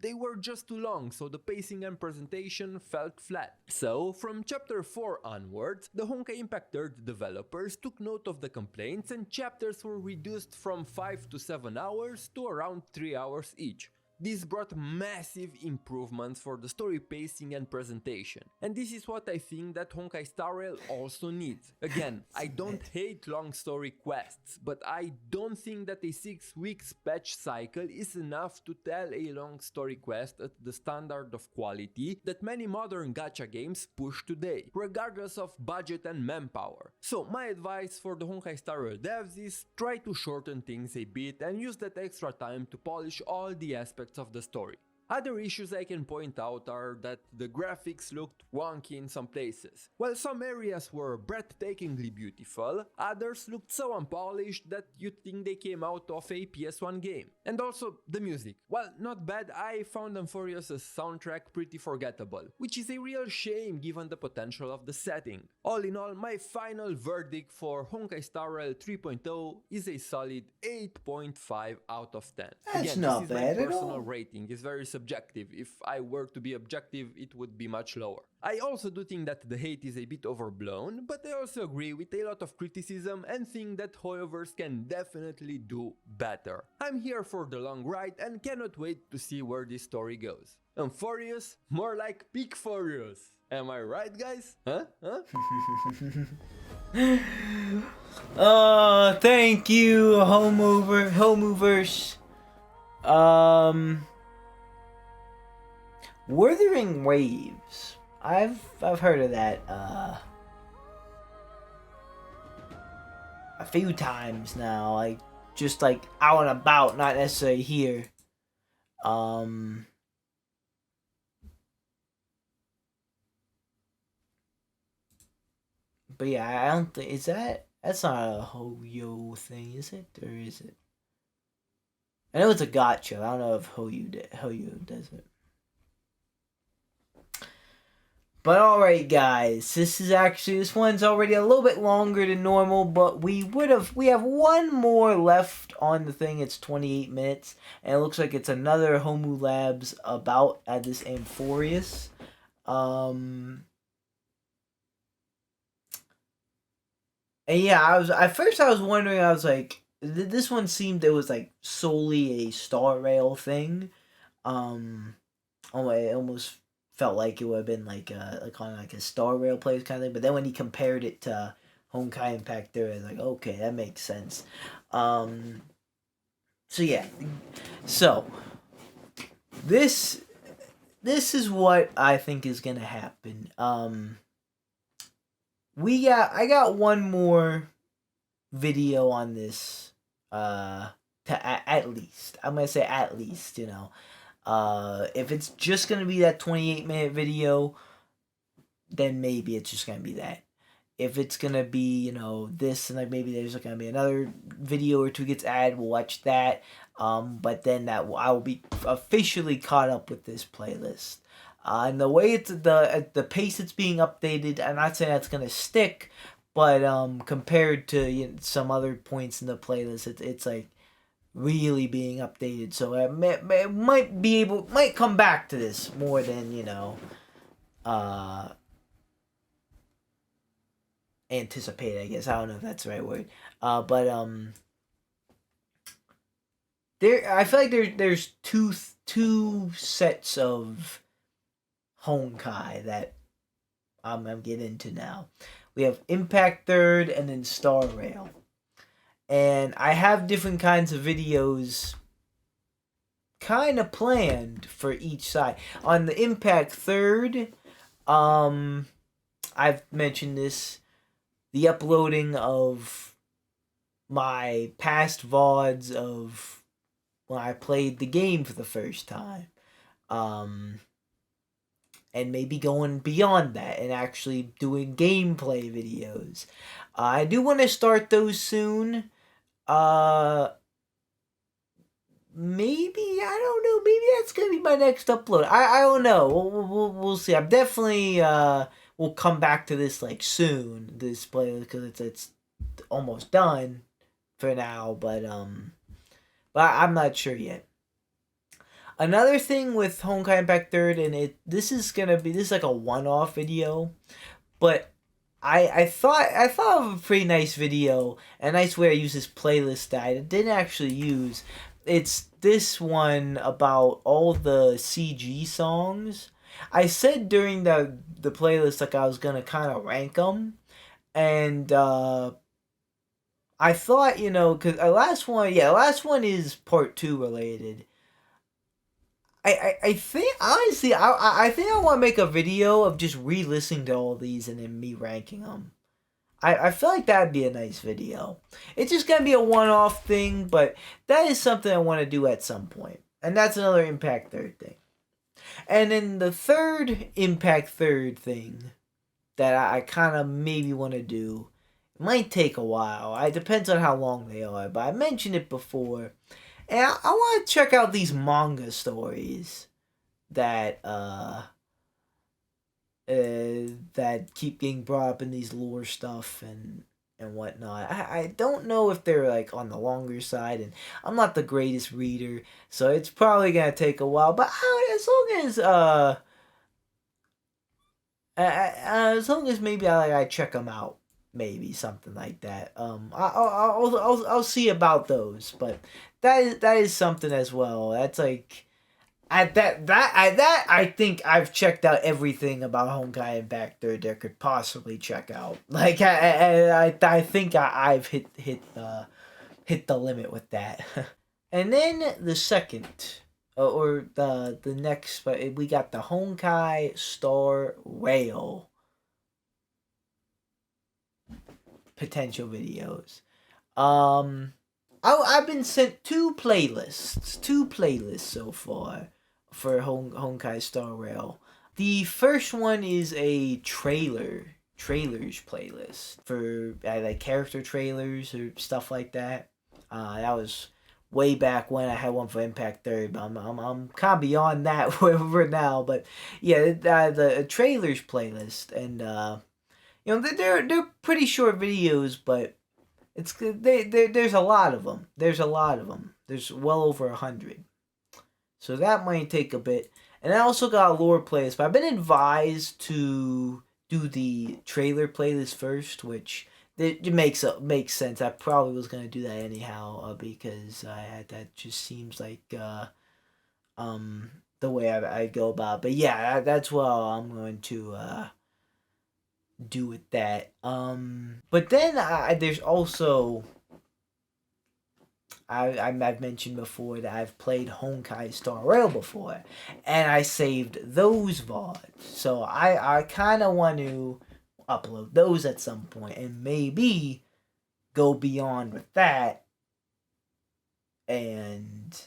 D: they were just too long, so the pacing and presentation felt flat. So, from chapter 4 onwards, the Honkaiimpact 3rd developers took note of the complaints and chapters were reduced from 5 to 7 hours to around 3 hours each. This brought massive improvements for the story pacing and presentation. And this is what I think that Honkai Starrail also needs. Again, I don't hate long story quests, but I don't think that a 6 weeks patch cycle is enough to tell a long story quest at the standard of quality that many modern gacha games push today, regardless of budget and manpower. So my advice for the Honkai Starrail devs is try to shorten things a bit and use that extra time to polish all the aspects of the story. Other issues I can point out are that the graphics looked wonky in some places. While some areas were breathtakingly beautiful, others looked so unpolished that you'd think they came out of a PS1 game. And also the music. While not bad, I found Amphorius' soundtrack pretty forgettable, which is a real shame given the potential of the setting. All in all, my final verdict for Honkai Star Rail 3.0 is a solid 8.5 out of 10.
A: That's
D: Again,
A: not
D: this is
A: bad
D: my
A: at
D: personal
A: all.
D: rating. It's very subjective. If I were to be objective, it would be much lower. I also do think that the hate is a bit overblown, but I also agree with a lot of criticism and think that Hoyoverse can definitely do better. I'm here for the long ride and cannot wait to see where this story goes. Amphorius? More like Peak Furious. Am I right, guys? Huh?
A: Thank you, Homoverse. Wuthering Waves. I've heard of that a few times now. Like just like out and about, not necessarily here. But yeah, I don't think that's not a Hoyo thing, is it? Or is it? I know it's a gotcha. I don't know if Hoyo does it. But alright guys, this one's already a little bit longer than normal, but we have one more left on the thing. It's 28 minutes, and it looks like it's another Homu Labs about at this Amphorius. And yeah, at first I was wondering, I was like, this one seemed it was like solely a Starrail thing. It almost felt like it would have been like on like a Starrail place kind of thing. But then when he compared it to Honkaiimpact, I was like, okay, that makes sense. So yeah, so this is what I think is gonna happen. I got one more video on this, at least. I'm gonna say at least, If it's just gonna be that 28-minute video, then maybe it's just gonna be that. If it's gonna be, you know, this and like maybe there's gonna be another video or two gets added, we'll watch that. But then I will be officially caught up with this playlist. And the way it's the pace it's being updated, I'm not saying that's gonna stick, but compared to, you know, some other points in the playlist, it's like really being updated. So I might come back to this more than, you know, anticipate, I guess. I don't know if that's the right word. But I feel like there's two sets of Honkai that I'm getting into now. We have Impact 3rd and then Starrail. And I have different kinds of videos kind of planned for each side. On the Impact 3rd, I've mentioned this, the uploading of my past VODs of when I played the game for the first time. And maybe going beyond that and actually doing gameplay videos. I do want to start those soon. Maybe, I don't know, maybe that's gonna be my next upload. I don't know. We'll see. I'm definitely we'll come back to this like soon, this playlist, because it's almost done for now, but I'm not sure yet. Another thing with Honkaiimpact 3rd, and this is like a one-off video, but I thought of a pretty nice video, a nice way to use this playlist that I didn't actually use. It's this one about all the CG songs. I said during the playlist like I was gonna kind of rank them, and I thought, you know, because the last one is part 2 related. I think, honestly, I think I want to make a video of just re-listening to all these and then me ranking them. I feel like that'd be a nice video. It's just gonna be a one-off thing, but that is something I want to do at some point. And that's another Impact 3rd thing. And then the third Impact 3rd thing that I kind of maybe want to do, it might take a while. It depends on how long they are, but I mentioned it before. And I want to check out these manga stories that that keep getting brought up in these lore stuff and whatnot. I don't know if they're like on the longer side, and I'm not the greatest reader, so it's probably gonna take a while. But as long as maybe I check them out, maybe something like that. I'll see about those, but that is something as well. That's like I think I've checked out everything about Honkaiimpact there could possibly check out. Like I think I've hit the limit with that. And then the second or the next, but we got the Honkai Starrail potential videos. I've been sent two playlists so far for Honkai Starrail. The first one is a trailers playlist for like character trailers or stuff like that. That was way back when I had one for Impact 3rd, but I'm kind of beyond that for now. But yeah, the trailers playlist, and you know, they're pretty short videos, but it's good. There's a lot of them. There's well over 100. So that might take a bit. And I also got a lore playlist, but I've been advised to do the trailer playlist first, which it makes sense. I probably was gonna do that anyhow, because that just seems like the way I go about. But yeah, that's what I'm going to do with that. But then there's also I've mentioned before that I've played Honkai Starrail before, and I saved those VODs. So I kind of want to upload those at some point and maybe go beyond with that, and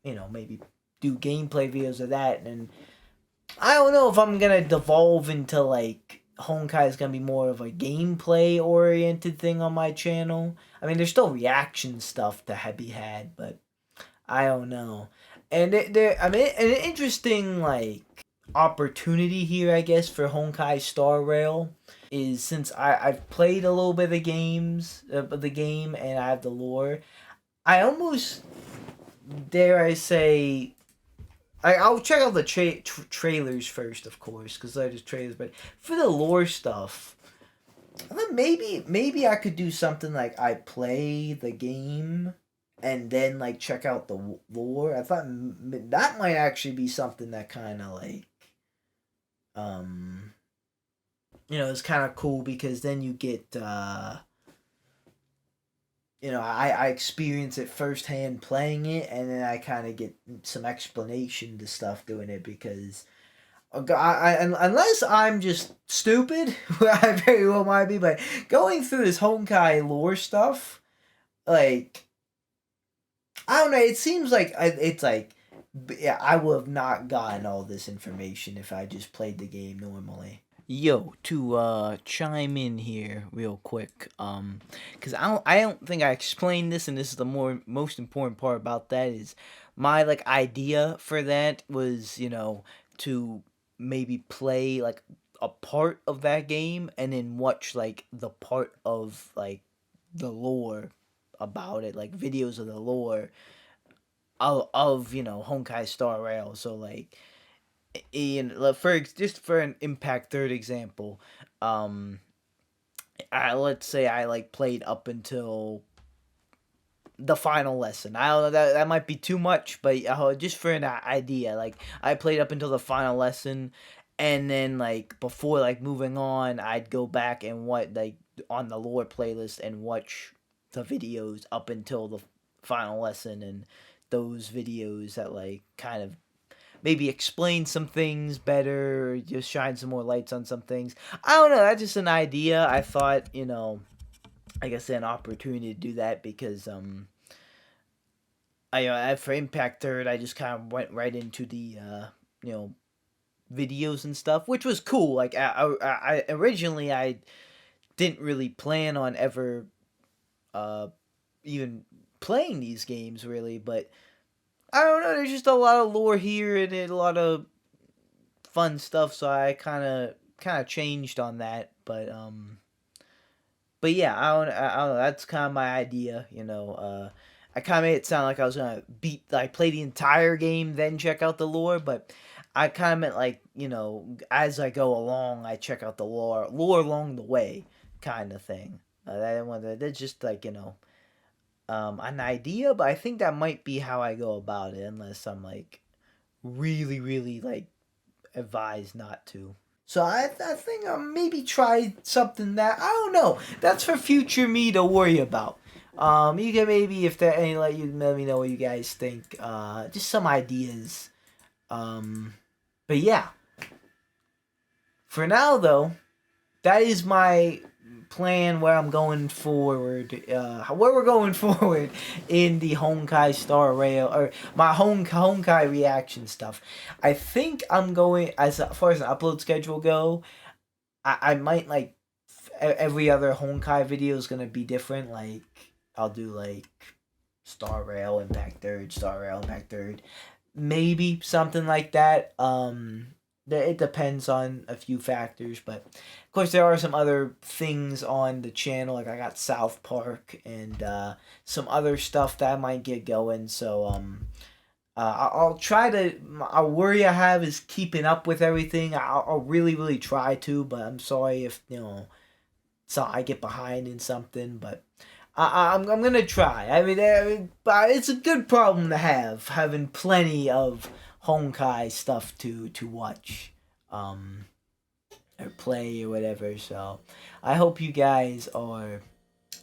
A: you know, maybe do gameplay videos of that, and I don't know if I'm gonna devolve into like Honkai is gonna be more of a gameplay oriented thing on my channel. I mean, there's still reaction stuff to be had, but I don't know. And I mean, an interesting like opportunity here, I guess, for Honkai Star Rail is since I've played a little bit of the game, and I have the lore. I almost dare I say I'll check out the trailers first, of course, because they're just trailers. But for the lore stuff, I thought maybe I could do something like I play the game and then like check out the lore. I thought that might actually be something that kind of like, it's kind of cool because then you get, I experience it firsthand playing it, and then I kind of get some explanation to stuff doing it because unless I'm just stupid, I very well might be, but going through this Honkai lore stuff, like, I don't know, it seems like it's like, yeah, I would have not gotten all this information if I just played the game normally. Yo, to chime in here real quick, because I don't think I explained this, and this is the most important part about that is my like idea for that was to maybe play like a part of that game and then watch like the part of like the lore about it, like videos of the lore of Honkai Star Rail. So like for an Impact Third example, let's say I like played up until the final lesson. I don't know, that might be too much, but just for an idea, like I played up until the final lesson, and then like before like moving on, I'd go back and like on the lore playlist and watch the videos up until the final lesson, and those videos that like kind of maybe explain some things better, or just shine some more lights on some things. I don't know, that's just an idea. I thought, like I said, an opportunity to do that because for Impact Third, I just kind of went right into the videos and stuff, which was cool. Like I originally I didn't really plan on ever even playing these games really, but I don't know, there's just a lot of lore here and a lot of fun stuff, so I kind of changed on that, but yeah, I don't know, that's kind of my idea, I kind of made it sound like I was gonna play the entire game, then check out the lore, but I kind of meant like, as I go along, I check out the lore along the way, kind of thing. That's just like, an idea, but I think that might be how I go about it, unless I'm like really, really like advised not to. So I think I'll maybe try something that I don't know. That's for future me to worry about. You can maybe if there any like you let me know what you guys think. Just some ideas. But yeah. For now though, that is my plan where I'm going forward, where we're going forward in the Honkai Star Rail, or my Honkai reaction stuff. I think I'm going, as far as the upload schedule go, I might like, every other Honkai video is going to be different, like, I'll do like Star Rail, Impact Third, Star Rail, Impact Third, maybe something like that. It depends on a few factors, but of course there are some other things on the channel, like I got South Park and some other stuff that I might get going, so I'll try to, a worry I have is keeping up with everything. I'll really, really try to, but I'm sorry if, so I get behind in something, but I'm gonna try. I mean, but it's a good problem to have, having plenty of Honkai stuff to watch, or play or whatever. So I hope you guys are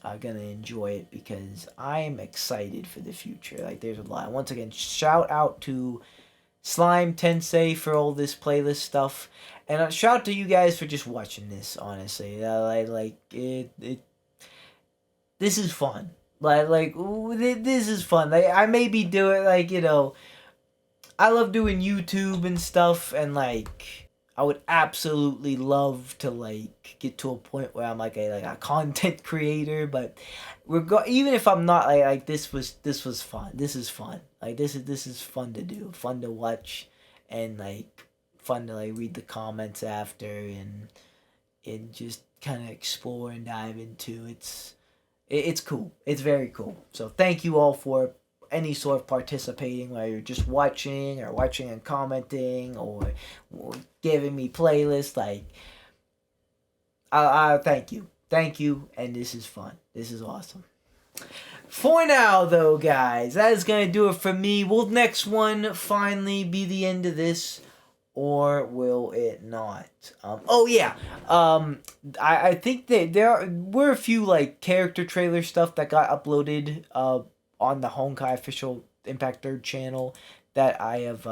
A: gonna enjoy it because I'm excited for the future. Like, there's a lot. Once again, shout out to Slime Tensei for all this playlist stuff, and a shout out to you guys for just watching this. Honestly, like it. This is fun. Like this is fun. Like, I maybe do it like I love doing YouTube and stuff, and like I would absolutely love to like get to a point where I'm like a content creator, but even if I'm not, like this was fun. This is fun. Like this is fun to do, fun to watch, and like fun to like read the comments after and just kind of explore and dive into. It's cool. It's very cool. So thank you all for any sort of participating, whether you're just watching and commenting or giving me playlists. Like, I thank you, and this is fun. This is awesome. For now, though, guys, that is gonna do it for me. Will next one finally be the end of this, or will it not? Oh yeah. I think that there were a few like character trailer stuff that got uploaded on the Honkai official Impact 3rd channel that I have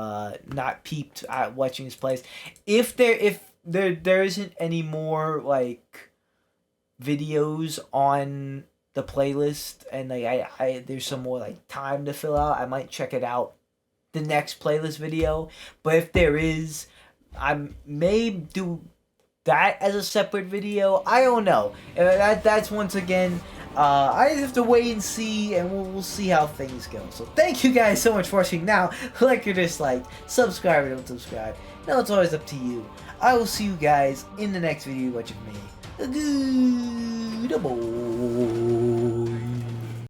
A: not peeped at watching this place. If there isn't any more like videos on the playlist, and like I there's some more like time to fill out, I might check it out the next playlist video. But if there is, I may do that as a separate video. I don't know. That's once again, I just have to wait and see, and we'll see how things go. So thank you guys so much for watching. Now, like or dislike, subscribe or don't subscribe. Now it's always up to you. I will see you guys in the next video watching me. Goodbye.